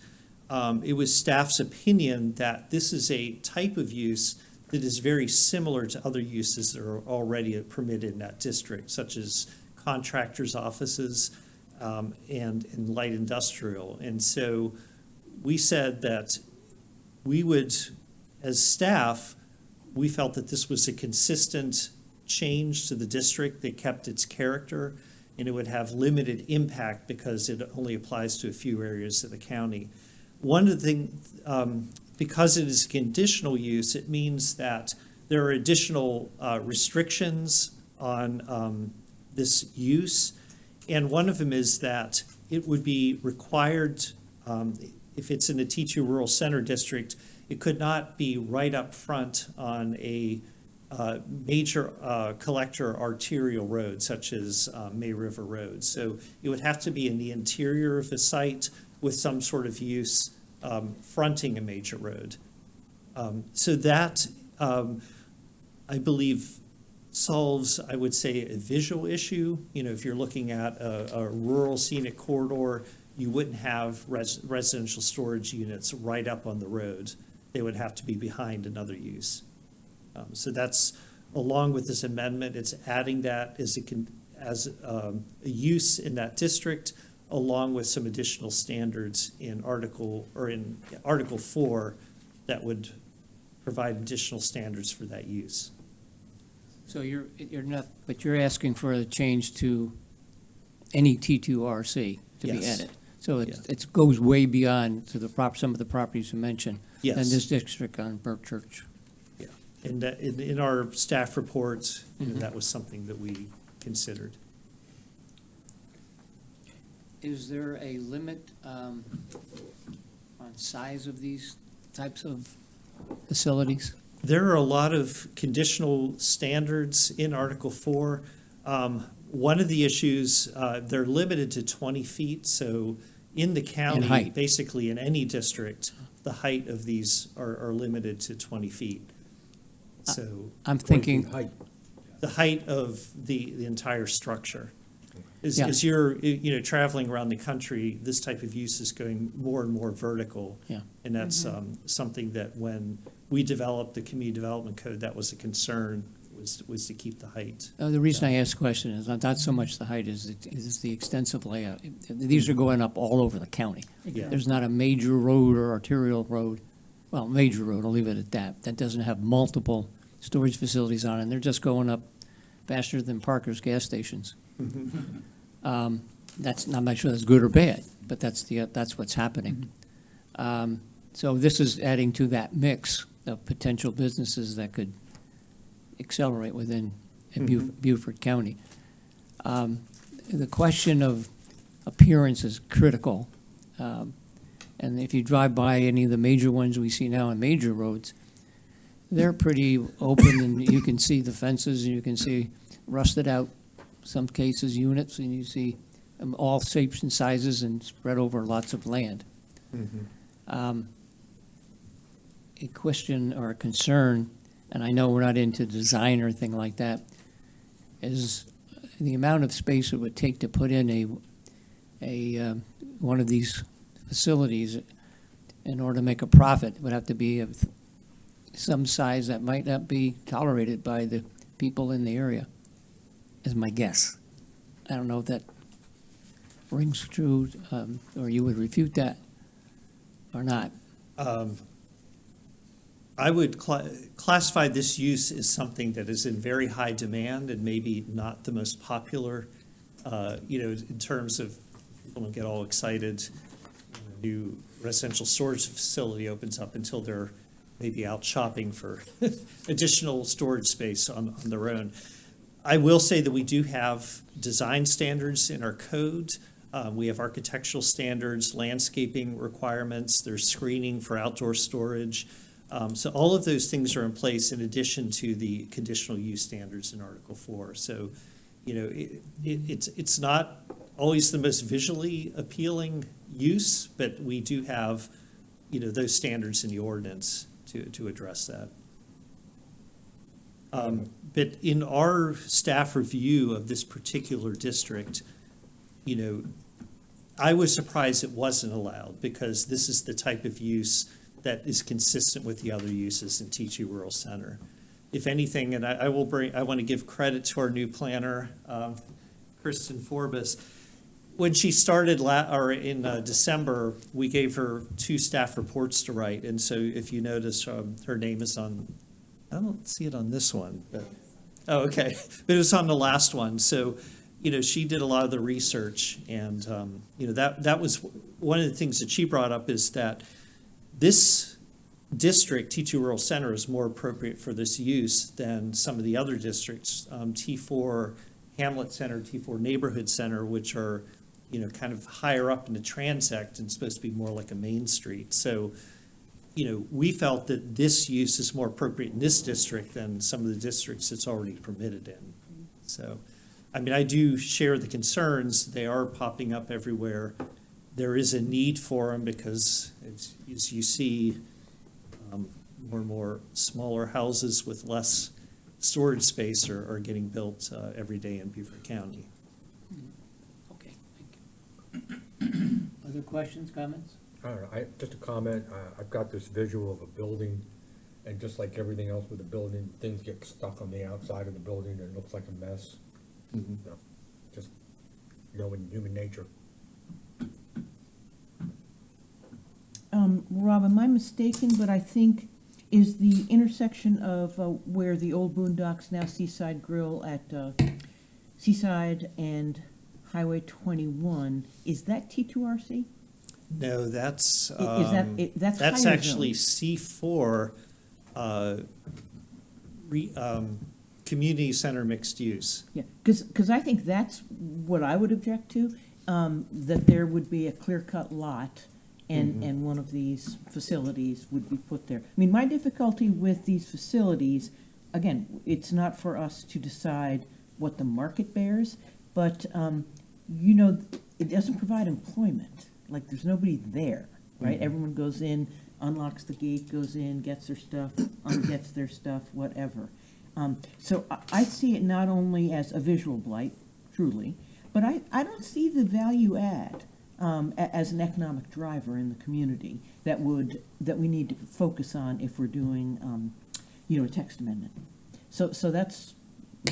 it was staff's opinion that this is a type of use that is very similar to other uses that are already permitted in that district, such as contractors' offices and light industrial. And so we said that we would, as staff, we felt that this was a consistent change to the district that kept its character, and it would have limited impact because it only applies to a few areas of the county. One of the things, because it is conditional use, it means that there are additional restrictions on this use. And one of them is that it would be required, if it's in a T2 Rural Center District, it could not be right up front on a major collector arterial road, such as May River Road. So it would have to be in the interior of the site with some sort of use fronting a major road. So that, I believe, solves, I would say, a visual issue. You know, if you're looking at a rural scenic corridor, you wouldn't have residential storage units right up on the road. They would have to be behind another use. So that's, along with this amendment, it's adding that as a use in that district, along with some additional standards in Article 4 that would provide additional standards for that use. So you're not, but you're asking for a change to any T2RC to be Yes. added. So it goes way beyond to some of the properties you mentioned. Yes. And this district on Burke Church. Yeah. And in our staff reports, Mhm. that was something that we considered. Is there a limit on size of these types of facilities? There are a lot of conditional standards in Article 4. One of the issues, they're limited to 20 feet, so in the county, height. basically in any district, the height of these are limited to 20 feet. So I'm 20 feet thinking, height. the height of the entire structure. Yeah. As you're, traveling around the country, this type of use is going more and more vertical. Yeah. And that's something that when we developed the community development code, that was a concern, was to keep the height. the reason I asked the question is not so much the height, is the extensive layout. These are going up all over the county. Yeah. There's not a major road or arterial road, well, major road, I'll leave it at that doesn't have multiple storage facilities on it, and they're just going up faster than Parker's gas stations. I'm not sure that's good or bad, but that's what's happening. So this is adding to that mix of potential businesses that could accelerate within Beaufort County. The question of appearance is critical. And if you drive by any of the major ones we see now on major roads, they're pretty open, and you can see the fences, and you can see rusted out, some cases, units, and you see all shapes and sizes and spread over lots of land. A question or a concern, and I know we're not into design or anything like that, is the amount of space it would take to put in one of these facilities in order to make a profit. It would have to be of some size that might not be tolerated by the people in the area, is my guess. I don't know if that rings true, or you would refute that or not. I would classify this use as something that is in very high demand and maybe not the most popular, in terms of, people don't get all excited when a new residential storage facility opens up until they're maybe out shopping for additional storage space on their own. I will say that we do have design standards in our code. We have architectural standards, landscaping requirements, there's screening for outdoor storage. So all of those things are in place in addition to the conditional use standards in Article 4. So, it's not always the most visually appealing use, but we do have, those standards in the ordinance to address that. But in our staff review of this particular district, I was surprised it wasn't allowed, because this is the type of use that is consistent with the other uses in T2 Rural Center. If anything, and I want to give credit to our new planner, Kristen Forbes. When she started in December, we gave her 2 staff reports to write, and so if you notice, her name is on, I don't see it on this one, but, oh, okay, but it was on the last one. So, she did a lot of the research, and, that was one of the things that she brought up, is that this district, T2 Rural Center, is more appropriate for this use than some of the other districts, T4 Hamlet Center, T4 Neighborhood Center, which are, kind of higher up in the transect and supposed to be more like a main street. So, we felt that this use is more appropriate in this district than some of the districts it's already permitted in. So, I do share the concerns. They are popping up everywhere. There is a need for them because, as you see, more and more smaller houses with less storage space are getting built every day in Beaufort County. Okay, thank you. Other questions, comments? I don't know, just a comment, I've got this visual of a building, and just like everything else with the building, things get stuck on the outside of the building, and it looks like a mess. Just knowing human nature. Rob, am I mistaken, but I think Is the intersection of where the old Boondocks, now Seaside Grill at Seaside and Highway 21, is that T2RC? No, that's, Is that, that's that's higher actually zone. C4, community center mixed use. Yeah, because I think that's what I would object to, that there would be a clear-cut lot and one of these facilities would be put there. I mean, my difficulty with these facilities, again, it's not for us to decide what the market bears, but, you know, it doesn't provide employment. Like, there's nobody there, right? Everyone goes in, unlocks the gate, goes in, gets their stuff, ungets their stuff, whatever. So I see it not only as a visual blight, truly, but I don't see the value add as an economic driver in the community that we need to focus on if we're doing, you know, a text amendment. So that's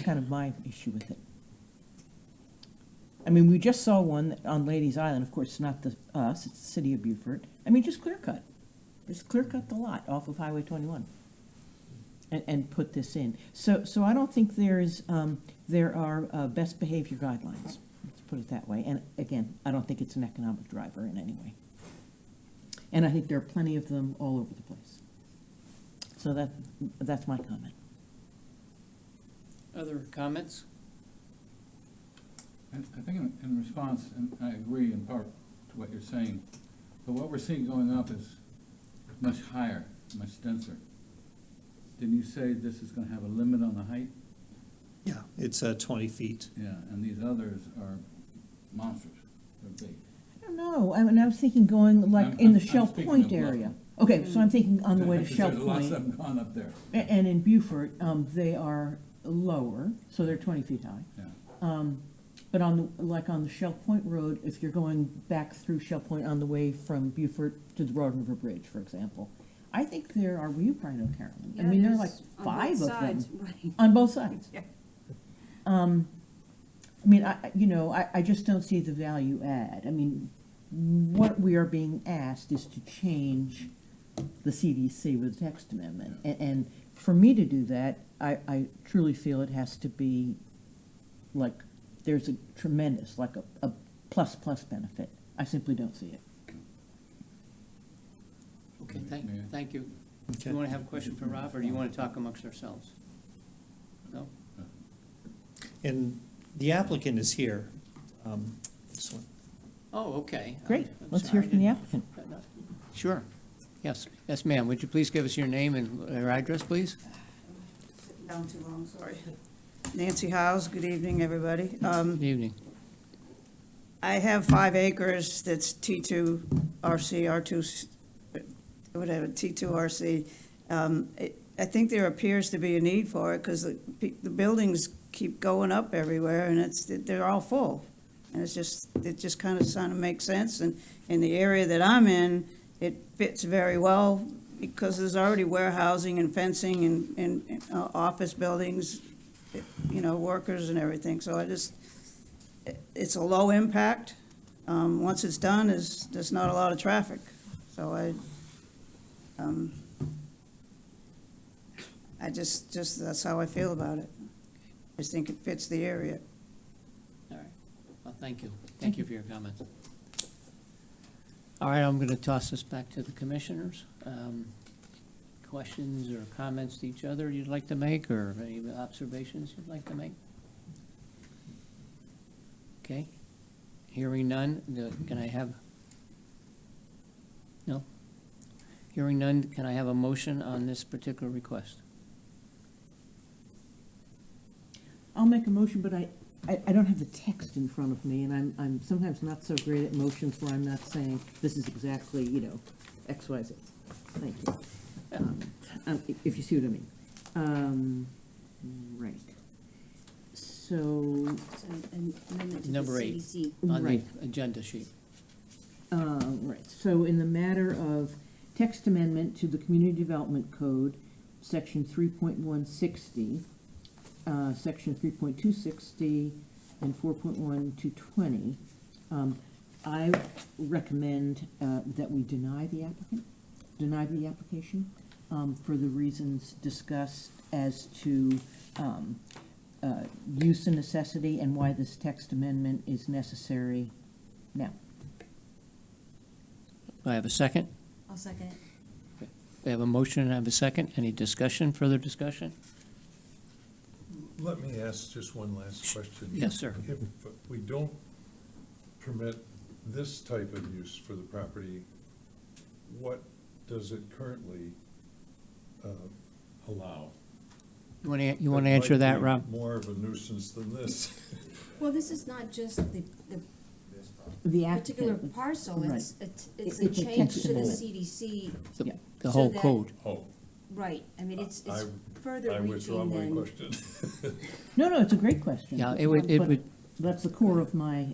kind of my issue with it. I mean, we just saw one on Ladies Island. Of course, it's not us, it's the city of Beaufort. I mean, just clear cut. Just clear cut the lot off of Highway 21 and put this in. So I don't think there are best behavior guidelines. Let's put it that way. And again, I don't think it's an economic driver in any way. And I think there are plenty of them all over the place. So that's my comment. Other comments? I think in response, and I agree in part to what you're saying, but what we're seeing going up is much higher, much denser. Didn't you say this is gonna have a limit on the height? Yeah, it's 20 feet. Yeah, and these others are monstrous, they're big. I don't know. I mean, I was thinking going like I'm- in the I'm Shell speaking Point of Bluffton. area. Okay, so I'm thinking on the way to Shell There's lots of Point. them gone up there. And in Beaufort, they are lower, so they're 20 feet high. Yeah. But on the Shell Point Road, if you're going back through Shell Point on the way from Beaufort to the Broad River Bridge, for example, I think there are, well, you probably know, Carolyn. I mean, there are like on both 5 of them. sides, right. On both sides. Yeah. I mean, I just don't see the value add. I mean, what we are being asked is to change the CDC with the text amendment. And for me to do that, I truly feel it has to be like, there's a tremendous, like a plus benefit. I simply don't see it. Okay, Yeah. thank you. Do Okay. you want to have a question for Rob, or do you want to talk amongst ourselves? No? And the applicant is here. This one. Oh, okay. Great, I'm let's sorry, hear from the I applicant. didn't- Sure. Yes, ma'am. Would you please give us your name and your address, please? Down too long, sorry. Nancy Howes, good evening, everybody. Good evening. I have 5 acres that's T2 RC, R2, whatever, T2 RC. I think there appears to be a need for it because the buildings keep going up everywhere and they're all full. And it just kind of makes sense. And in the area that I'm in, it fits very well because there's already warehousing and fencing and office buildings, you know, workers and everything. So it's a low impact. Once it's done, there's not a lot of traffic. So I just, that's how I feel about it. I just think it fits the area. All right. Well, thank you. Thank you for your comments. All right, I'm going to toss this back to the commissioners. Questions or comments to each other you'd like to make, or any observations you'd like to make? Okay. Hearing none, can I have? No? Hearing none, can I have a motion on this particular request? I'll make a motion, but I don't have the text in front of me, and I'm sometimes not so great at motions where I'm not saying, this is exactly, you know, X, Y, Z. Thank you. If you see what I mean. Right. So, An amendment to the Number 8 CDC. on the Right. agenda sheet. right, so in the matter of text amendment to the Community Development Code, Section 3.160, Section 3.260, and 4.1 to 20, I recommend that we deny the application. for the reasons discussed as to use and necessity and why this text amendment is necessary now. Do I have a second? I'll second it. We have a motion and I have a second. Any discussion, further discussion? Let me ask just one last question. Yes, sir. If we don't permit this type of use for the property, what does it currently allow? You want to answer that, Rob? Might be more of a nuisance than this. Well, this is not just the The particular applicant, parcel, it's a It's a change text to the amendment. CDC, The- Yeah. The So whole that- code. Oh, right, I mean, it's I further withdraw reaching my than. question. no, it's a great question. Yeah, it would, But that's the core of my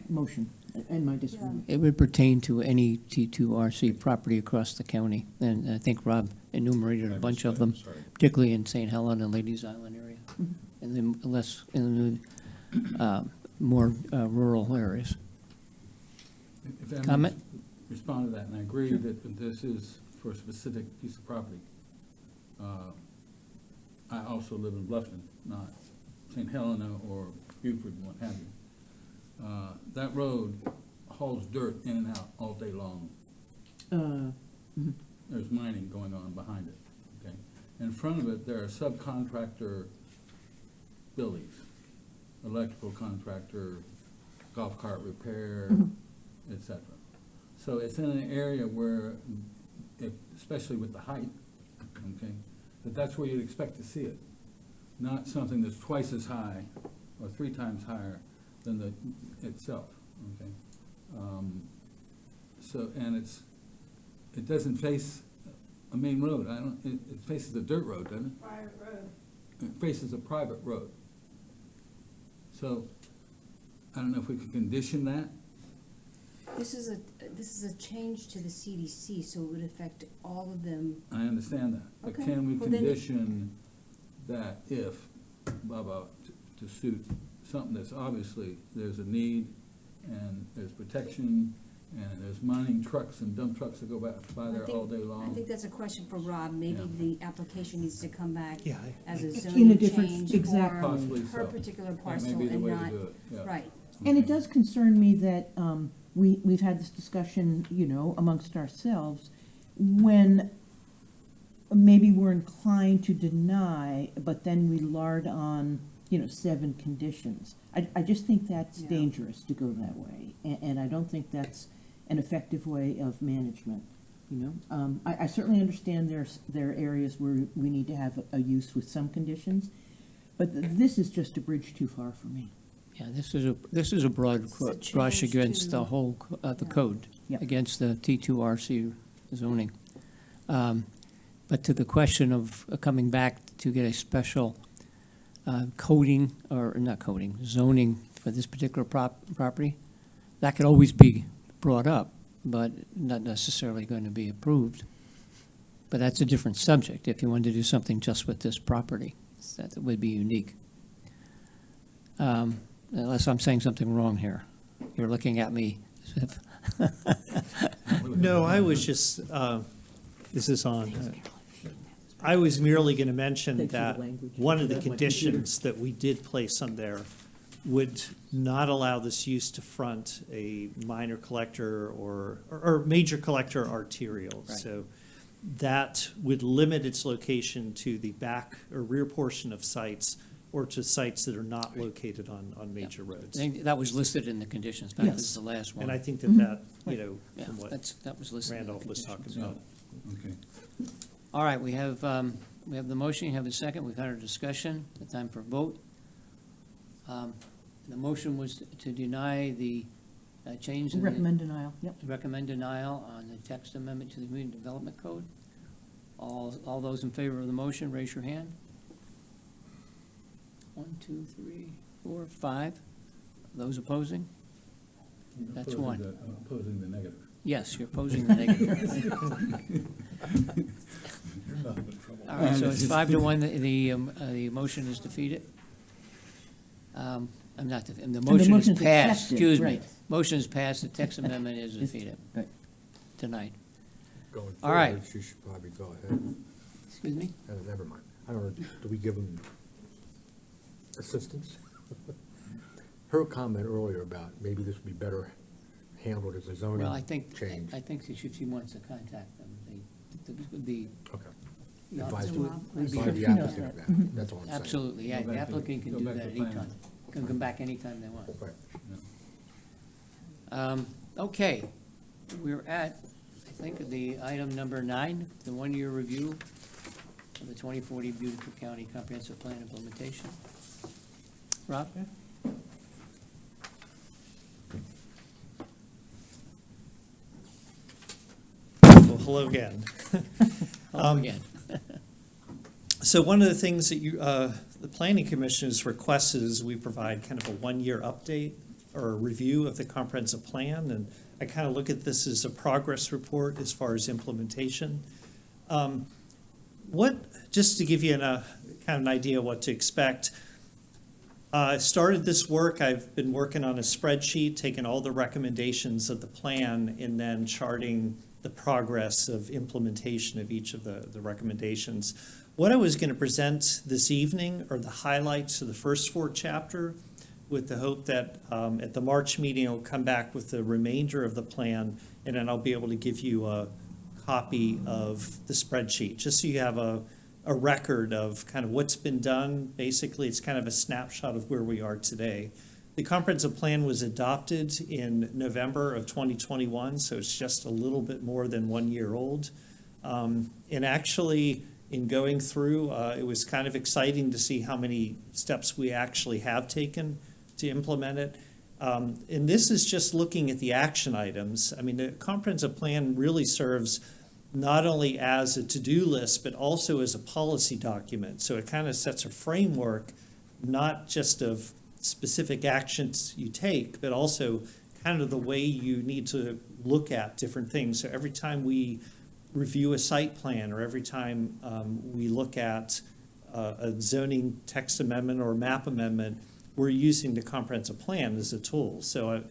motion and my disagreement. it would pertain to any T2RC property across the county. And I think Rob enumerated a bunch of them, Sorry. particularly in St. Helena and Ladies Island area. And then in the more rural areas. If I may Comment? respond to that, and I agree that this is for a specific piece of property. I also live in Bluffton, not St. Helena or Beaufort and what have you. That road hauls dirt in and out all day long. There's mining going on behind it, okay? In front of it, there are subcontractor buildings, electrical contractor, golf cart repair, et cetera. So it's in an area where, especially with the height, okay, that's where you'd expect to see it. Not something that's twice as high or 3 times higher than the itself, okay? So, and it doesn't face a main road. It faces a dirt road, doesn't it? Private road. It faces a private road. So, I don't know if we could condition that. This is a change to the CDC, so it would affect all of them. I understand that. But Okay, can we well then- condition that if, blah, blah, to suit something that's obviously, there's a need, and there's protection, and there's mining trucks and dump trucks that go by there all day I long? think that's a question for Rob. Maybe Yeah. the application needs to come back Yeah, as a In a zoning different- change exactly. for Possibly her so. particular That parcel may be the and way to not, do it, yeah. right. And it does concern me that we've had this discussion, amongst ourselves, when maybe we're inclined to deny, but then we lard on, 7 conditions. I just think that's Yeah. dangerous to go that way, and I don't think that's an effective way of management, I certainly understand there are areas where we need to have a use with some conditions, but this is just a bridge too far for me. Yeah, this is a broad This is a brush change against to- the whole, the Yeah. code, Yeah. against the T2RC zoning. But to the question of coming back to get a special coding, or not coding, zoning for this particular property, that could always be brought up, but not necessarily going to be approved. But that's a different subject, if you wanted to do something just with this property, that would be unique. Unless I'm saying something wrong here. You're looking at me as if. No, I was just, is this on? I was merely going to mention Thanks for the that language. one of the That's my conditions that we did place on there would not allow this use to front a minor collector or major collector arterial. Right. So that would limit its location to the back or rear portion of sites or to sites that are not located on major roads. I think that was listed in the conditions, that was Yes. the last one. And I think Mhm. that, Yeah, from what that was listed in the Randolph was talking conditions. about. Okay. All right, we have the motion, you have the second, we've had our discussion, the time for vote. The motion was to deny the change in the. Recommend denial, yep. Recommend denial on the text amendment to the Community Development Code. All those in favor of the motion, raise your hand. 1, 2, 3, 4, 5. Those opposing? That's Opposing one. Opposing the negative. Yes, you're opposing the negative. You're not in trouble. All right, so it's 5-1, the motion is defeated. I'm not, and the motion is motion's passed, accepted, excuse me. right. Motion is passed, the text amendment is It's- defeated right. tonight. Going All right. forward, she should probably go ahead. Excuse me? Never mind. I don't know, do we give them assistance? Her comment earlier about maybe this would be better handled as a zoning Well, I think she wants to contact them, the Okay. the Advise officer the- would be. advise the applicant of that. That's all I'm saying. Absolutely, yeah, Go the back to- applicant can go do back that to planning. anytime, can come back anytime they want. Right. Okay, we're at, I think, the item number 9, the one-year review of the 2040 Beaufort County Comprehensive Plan implementation. Rob? Well, hello again. Hello again. So one of the things that the Planning Commission has requested is we provide kind of a one-year update or a review of the comprehensive plan, and I kind of look at this as a progress report as far as implementation. Just to give you kind of an idea of what to expect, I started this work, I've been working on a spreadsheet, taking all the recommendations of the plan and then charting the progress of implementation of each of the recommendations. What I was going to present this evening are the highlights of the first 4 chapters, with the hope that at the March meeting, I'll come back with the remainder of the plan, and then I'll be able to give you a copy of the spreadsheet, just so you have a record of kind of what's been done. Basically, it's kind of a snapshot of where we are today. The comprehensive plan was adopted in November of 2021, so it's just a little bit more than 1 year old. And actually, in going through, it was kind of exciting to see how many steps we actually have taken to implement it. And this is just looking at the action items. I mean, the comprehensive plan really serves not only as a to-do list, but also as a policy document. So it kind of sets a framework, not just of specific actions you take, but also kind of the way you need to look at different things. So every time we review a site plan, or every time we look at a zoning text amendment or map amendment, we're using the comprehensive plan as a tool. So,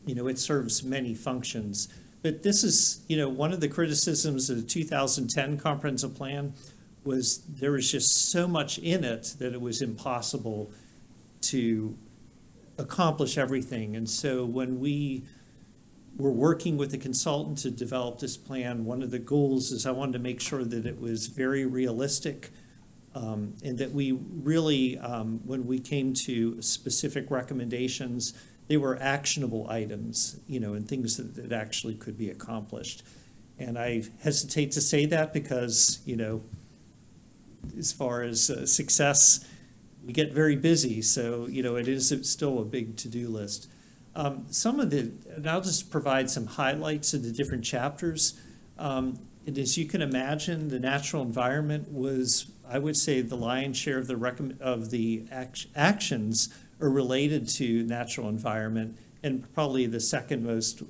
it serves many functions. But this is, one of the criticisms of the 2010 comprehensive plan was there was just so much in it that it was impossible to accomplish everything. And so when we were working with a consultant to develop this plan, one of the goals is I wanted to make sure that it was very realistic, and that we really, when we came to specific recommendations, they were actionable items, and things that actually could be accomplished. And I hesitate to say that because, as far as success, we get very busy. So, it is still a big to-do list. And I'll just provide some highlights of the different chapters. And as you can imagine, the natural environment was, I would say, the lion's share of the actions are related to natural environment, and probably the second most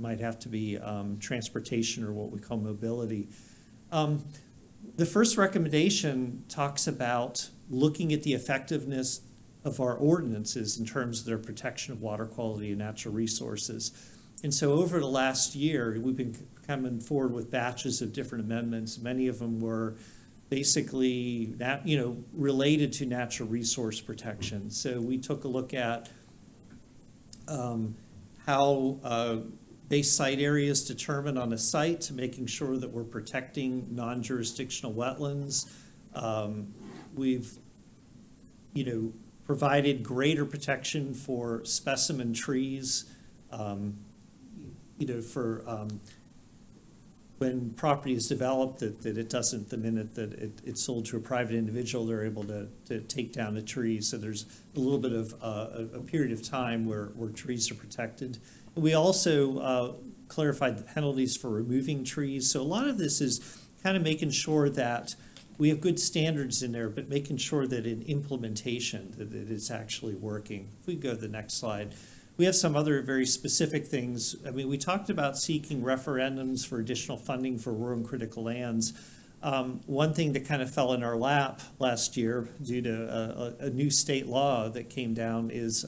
might have to be transportation, or what we call mobility. The first recommendation talks about looking at the effectiveness of our ordinances in terms of their protection of water quality and natural resources. And so over the last year, we've been coming forward with batches of different amendments. Many of them were basically related to natural resource protection. So we took a look at how base site areas determined on a site, making sure that we're protecting non-jurisdictional wetlands. We've provided greater protection for specimen trees, for when property is developed, that it doesn't, the minute that it's sold to a private individual, they're able to take down the tree. So there's a little bit of a period of time where trees are protected. And we also clarified the penalties for removing trees. So a lot of this is kind of making sure that we have good standards in there, but making sure that in implementation, that it's actually working. If we go to the next slide. We have some other very specific things. I mean, we talked about seeking referendums for additional funding for rural and critical lands. One thing that kind of fell in our lap last year due to a new state law that came down is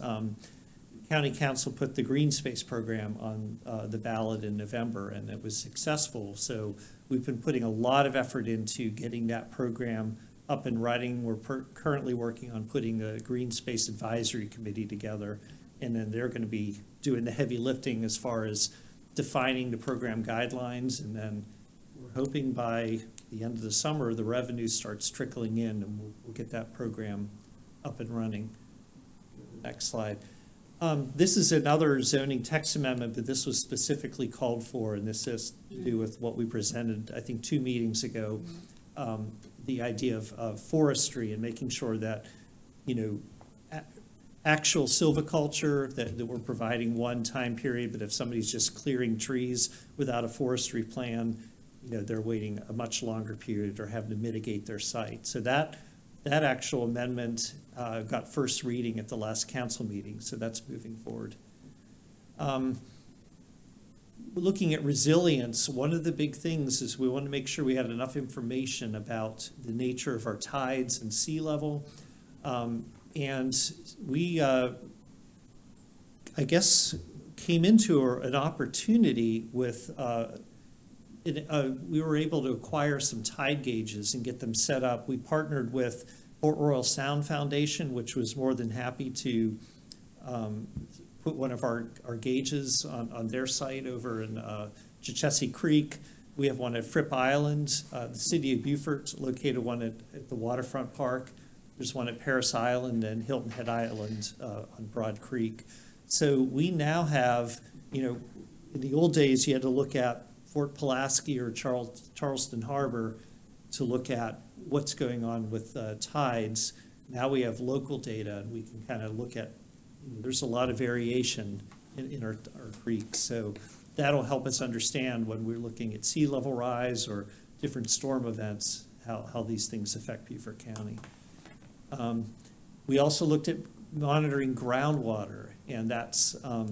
County Council put the green space program on the ballot in November, and it was successful. So we've been putting a lot of effort into getting that program up and running. We're currently working on putting a green space advisory committee together, and then they're going to be doing the heavy lifting as far as defining the program guidelines, and then we're hoping by the end of the summer, the revenue starts trickling in, and we'll get that program up and running. Next slide. This is another zoning text amendment, but this was specifically called for, and this has to do with what we presented, I think, 2 meetings ago. The idea of forestry and making sure that, actual silviculture, that we're providing one time period, but if somebody's just clearing trees without a forestry plan, they're waiting a much longer period or having to mitigate their site. So that actual amendment got first reading at the last council meeting, so that's moving forward. Looking at resilience, one of the big things is we want to make sure we had enough information about the nature of our tides and sea level. And we, I guess, came into an opportunity with, we were able to acquire some tide gauges and get them set up. We partnered with Port Royal Sound Foundation, which was more than happy to put one of our gauges on their site over in Chichessie Creek. We have one at Fripp Island. The city of Beaufort located one at the waterfront park. There's one at Paris Island and Hilton Head Island on Broad Creek. So we now have, in the old days, you had to look at Fort Pulaski or Charleston Harbor to look at what's going on with tides. Now we have local data, and we can kind of look at, there's a lot of variation in our creeks. So that'll help us understand when we're looking at sea level rise or different storm events, how these things affect Beaufort County. We also looked at monitoring groundwater, and that's a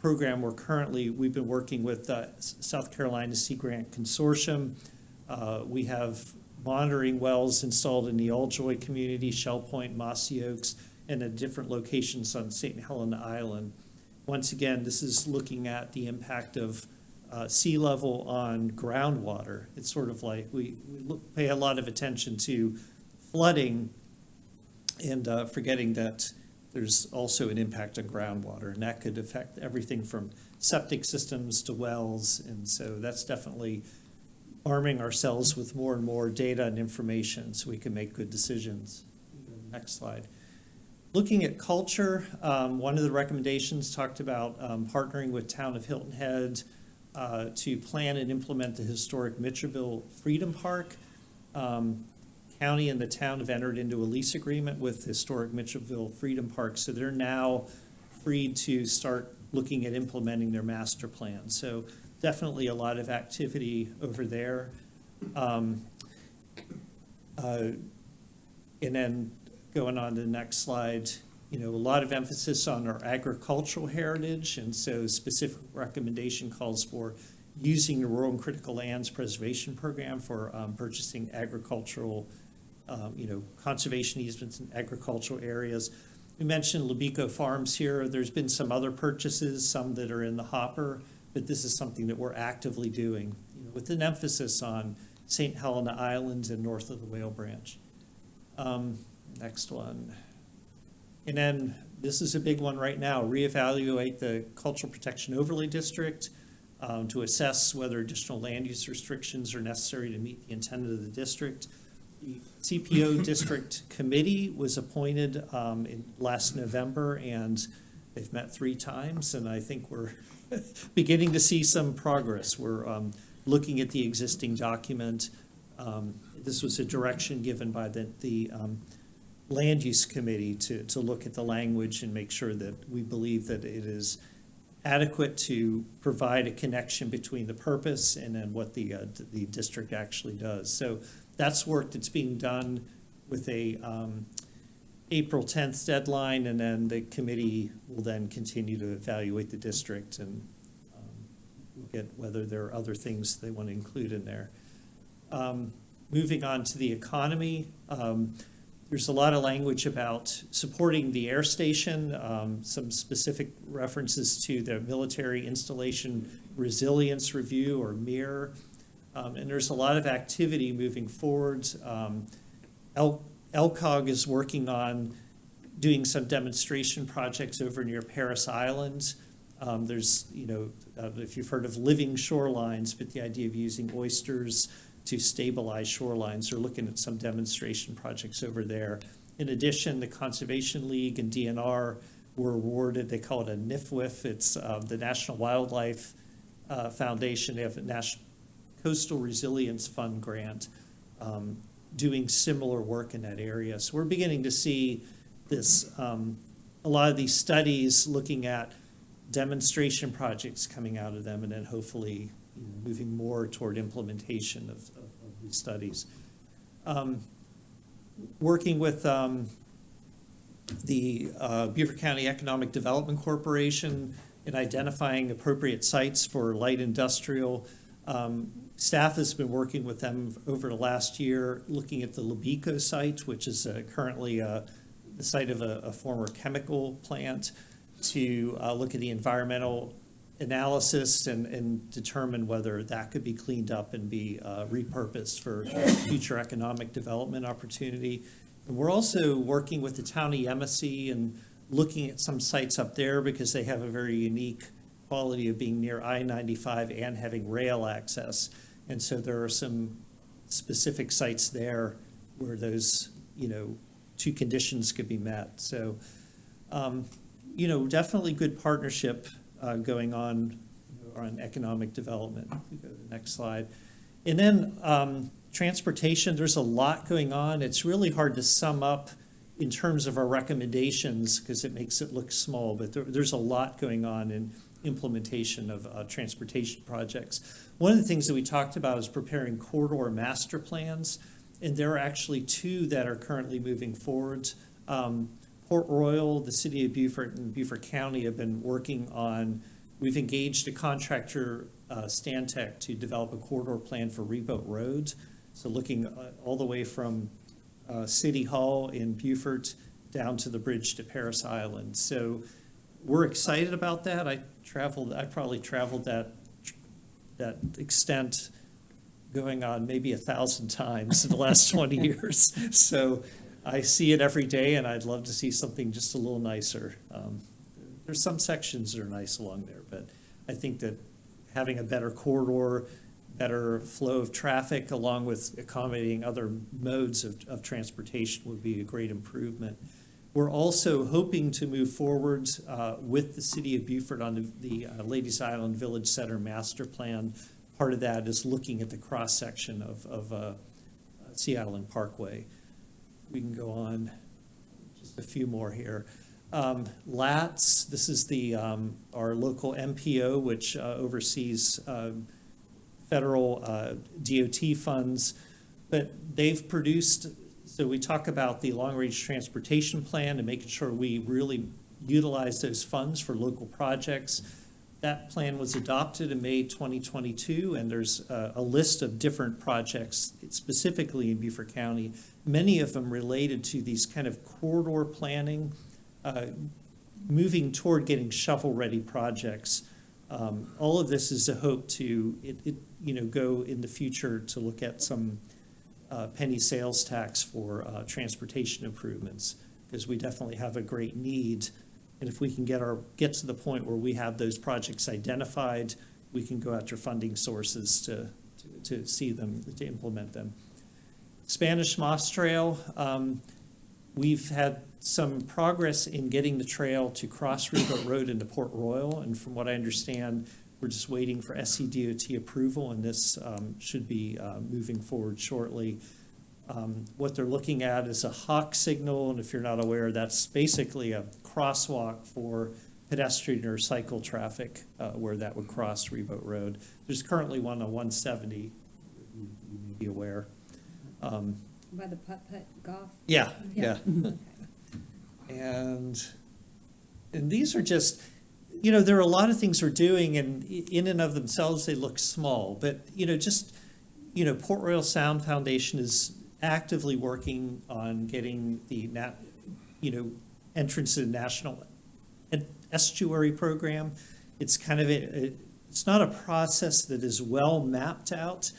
program we've been working with South Carolina Sea Grant Consortium. We have monitoring wells installed in the Alljoy community, Shell Point, Mossy Oaks, and at different locations on St. Helena Island. Once again, this is looking at the impact of sea level on groundwater. It's sort of like we pay a lot of attention to flooding and forgetting that there's also an impact on groundwater, and that could affect everything from septic systems to wells. And so that's definitely arming ourselves with more and more data and information so we can make good decisions. Next slide. Looking at culture, one of the recommendations talked about partnering with Town of Hilton Head to plan and implement the historic Mitchellville Freedom Park. County and the town have entered into a lease agreement with historic Mitchellville Freedom Park, so they're now free to start looking at implementing their master plan. So definitely a lot of activity over there. And then going on to the next slide, a lot of emphasis on our agricultural heritage, and so specific recommendation calls for using the Rural and Critical Lands Preservation Program for purchasing agricultural, conservation easements in agricultural areas. We mentioned Labico Farms here. There's been some other purchases, some that are in the hopper, but this is something that we're actively doing, with an emphasis on St. Helena Island and north of the Whale Branch. Next one. And then this is a big one right now, reevaluate the Cultural Protection Overlay District to assess whether additional land use restrictions are necessary to meet the intent of the district. The CPO District Committee was appointed last November, and they've met 3 times, and I think we're beginning to see some progress. We're looking at the existing document. This was a direction given by the Land Use Committee to look at the language and make sure that we believe that it is adequate to provide a connection between the purpose and then what the district actually does. So that's work that's being done with a April 10th deadline, and then the committee will then continue to evaluate the district and look at whether there are other things they want to include in there. Moving on to the economy, There's a lot of language about supporting the air station, some specific references to the Military Installation Resilience Review, or MIR. And there's a lot of activity moving forward. LCOG is working on doing some demonstration projects over near Paris Island. There's, if you've heard of living shorelines, but the idea of using oysters to stabilize shorelines, they're looking at some demonstration projects over there. In addition, the Conservation League and DNR were awarded, they call it a NIFWIF, it's the National Wildlife Foundation. They have a National Coastal Resilience Fund grant doing similar work in that area. So we're beginning to see this, a lot of these studies looking at demonstration projects coming out of them, and then hopefully moving more toward implementation of these studies. Working with the Beaufort County Economic Development Corporation in identifying appropriate sites for light industrial. Staff has been working with them over the last year, looking at the Libico site, which is currently the site of a former chemical plant, to look at the environmental analysis and determine whether that could be cleaned up and be repurposed for future economic development opportunity. And we're also working with the town of Yemassee and looking at some sites up there because they have a very unique quality of being near I-95 and having rail access. And so there are some specific sites there where those, two conditions could be met. So, definitely good partnership going on economic development. We go to the next slide. And then transportation, there's a lot going on. It's really hard to sum up in terms of our recommendations because it makes it look small, but there's a lot going on in implementation of transportation projects. One of the things that we talked about is preparing corridor master plans, and there are actually two that are currently moving forward. Port Royal, the city of Beaufort, and Beaufort County have been working on, we've engaged a contractor, Stantec, to develop a corridor plan for Reboat Road. So looking all the way from City Hall in Beaufort down to the bridge to Paris Island. So we're excited about that. I probably traveled that extent going on maybe 1,000 times in the last 20 years. So I see it every day, and I'd love to see something just a little nicer. There's some sections that are nice along there, but I think that having a better corridor, better flow of traffic, along with accommodating other modes of transportation would be a great improvement. We're also hoping to move forward with the city of Beaufort on the Ladies Island Village Center Master Plan. Part of that is looking at the cross-section of Sea Island Parkway. We can go on, just a few more here. LATS, this is our local MPO, which oversees federal DOT funds, but they've produced, so we talk about the long-range transportation plan and making sure we really utilize those funds for local projects. That plan was adopted in May 2022, and there's a list of different projects specifically in Beaufort County, many of them related to these kind of corridor planning, moving toward getting shovel-ready projects. All of this is a hope to go in the future to look at some penny sales tax for transportation improvements, because we definitely have a great need. And if we can get to the point where we have those projects identified, we can go after funding sources to see them, to implement them. Spanish Moss Trail, we've had some progress in getting the trail to cross Reboat Road into Port Royal, and from what I understand, we're just waiting for SCDOT approval, and this should be moving forward shortly. What they're looking at is a hawk signal, and if you're not aware, that's basically a crosswalk for pedestrian or cycle traffic where that would cross Reboat Road. There's currently one on 170, you may be aware. By the putt-putt golf? Yeah. And these are just, there are a lot of things we're doing, and in and of themselves, they look small. But, Port Royal Sound Foundation is actively working on getting the entrance to the National Estuary Program. It's kind of it's not a process that is well mapped out,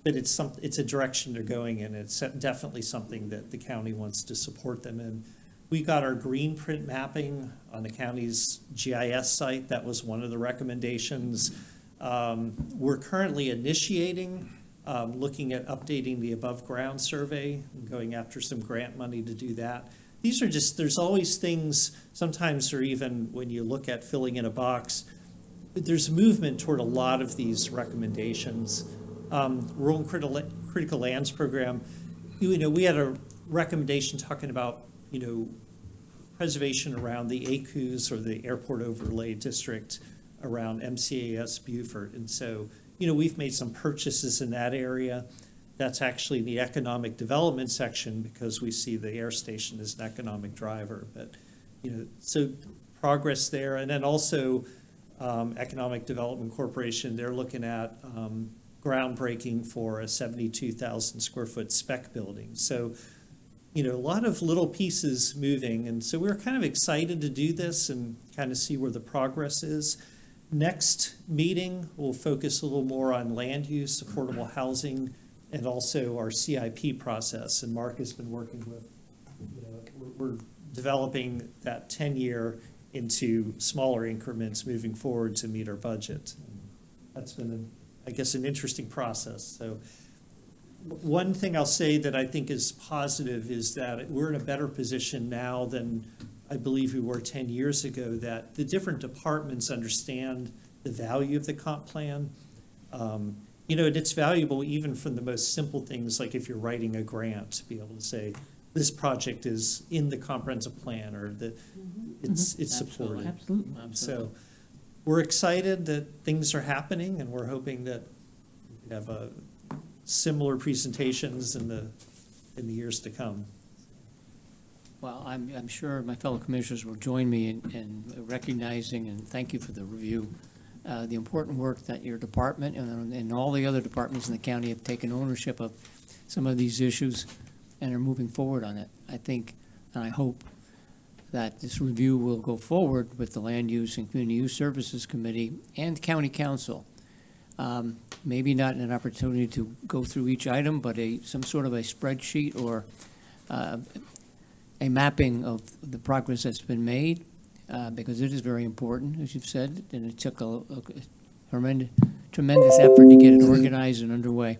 but it's a direction they're going in. It's definitely something that the county wants to support them in. We got our green print mapping on the county's GIS site. That was one of the recommendations. We're currently initiating, looking at updating the above ground survey, and going after some grant money to do that. These are just, there's always things, sometimes or even when you look at filling in a box, there's movement toward a lot of these recommendations. Rural and Critical Lands Program, we had a recommendation talking about, preservation around the ACUs or the Airport Overlay District around MCAS Beaufort. And so, we've made some purchases in that area. That's actually the economic development section because we see the air station as an economic driver. But, so progress there. And then also Economic Development Corporation, they're looking at groundbreaking for a 72,000 square foot spec building. So, a lot of little pieces moving. And so we're kind of excited to do this and kind of see where the progress is. Next meeting, we'll focus a little more on land use, affordable housing, and also our CIP process. And Mark has been working with, we're developing that 10-year into smaller increments moving forward to meet our budget. That's been, I guess, an interesting process. So one thing I'll say that I think is positive is that we're in a better position now than I believe we were 10 years ago, that the different departments understand the value of the comp plan. And it's valuable even from the most simple things, like if you're writing a grant, to be able to say, this project is in the comprehensive plan, or it's supported. Absolutely. So we're excited that things are happening, and we're hoping that we have similar presentations in the years to come. Well, I'm sure my fellow commissioners will join me in recognizing, and thank you for the review, the important work that your department and all the other departments in the county have taken ownership of some of these issues and are moving forward on it. I think, and I hope that this review will go forward with the Land Use and Community Use Services Committee and County Council. Maybe not an opportunity to go through each item, but some sort of a spreadsheet or a mapping of the progress that's been made, because it is very important, as you've said, and it took a tremendous effort to get it organized and underway.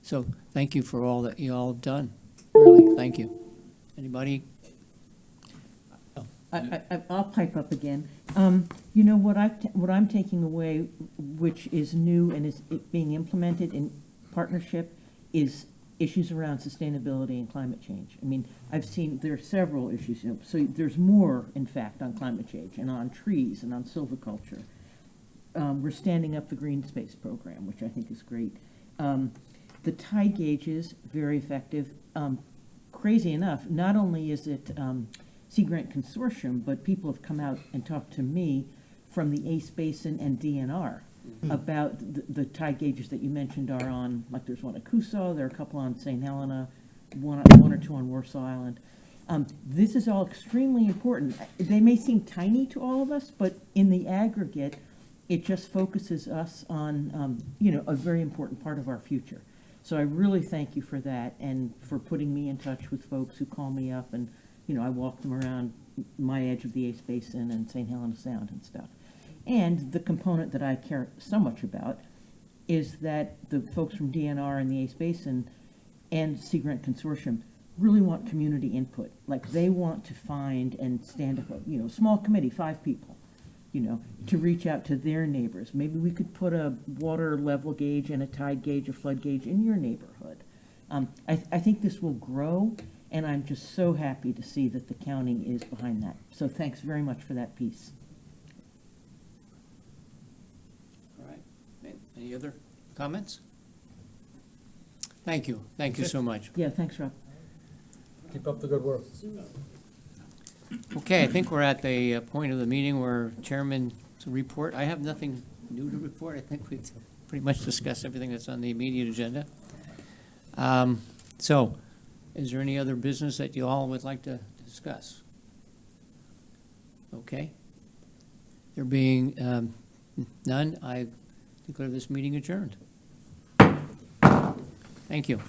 So thank you for all that you all have done. Really, thank you. Anybody? I'll pipe up again. What I'm taking away, which is new and is being implemented in partnership, is issues around sustainability and climate change. I mean, I've seen there are several issues, so there's more, in fact, on climate change and on trees and on silviculture. We're standing up the green space program, which I think is great. The tide gauges, very effective. Crazy enough, not only is it Sea Grant Consortium, but people have come out and talked to me from the Ace Basin and DNR about the tide gauges that you mentioned are on, like there's one at Coosaw, there are a couple on St. Helena, one or two on Warsaw Island. This is all extremely important. They may seem tiny to all of us, but in the aggregate, it just focuses us on, a very important part of our future. So I really thank you for that and for putting me in touch with folks who call me up, and, I walk them around my edge of the Ace Basin and St. Helena Sound and stuff. And the component that I care so much about is that the folks from DNR and the Ace Basin and Sea Grant Consortium really want community input. Like, they want to find and stand up, small committee, 5 people, to reach out to their neighbors. Maybe we could put a water level gauge and a tide gauge, a flood gauge in your neighborhood. I think this will grow, and I'm just so happy to see that the county is behind that. So thanks very much for that piece. All right. Any other comments? Thank you. Thank you so much. Yeah, thanks, Rob. Keep up the good work. Okay, I think we're at the point of the meeting where Chairman's report. I have nothing new to report. I think we've pretty much discussed everything that's on the immediate agenda. So Is there any other business that you all would like to discuss? Okay. There being none, I declare this meeting adjourned. Thank you.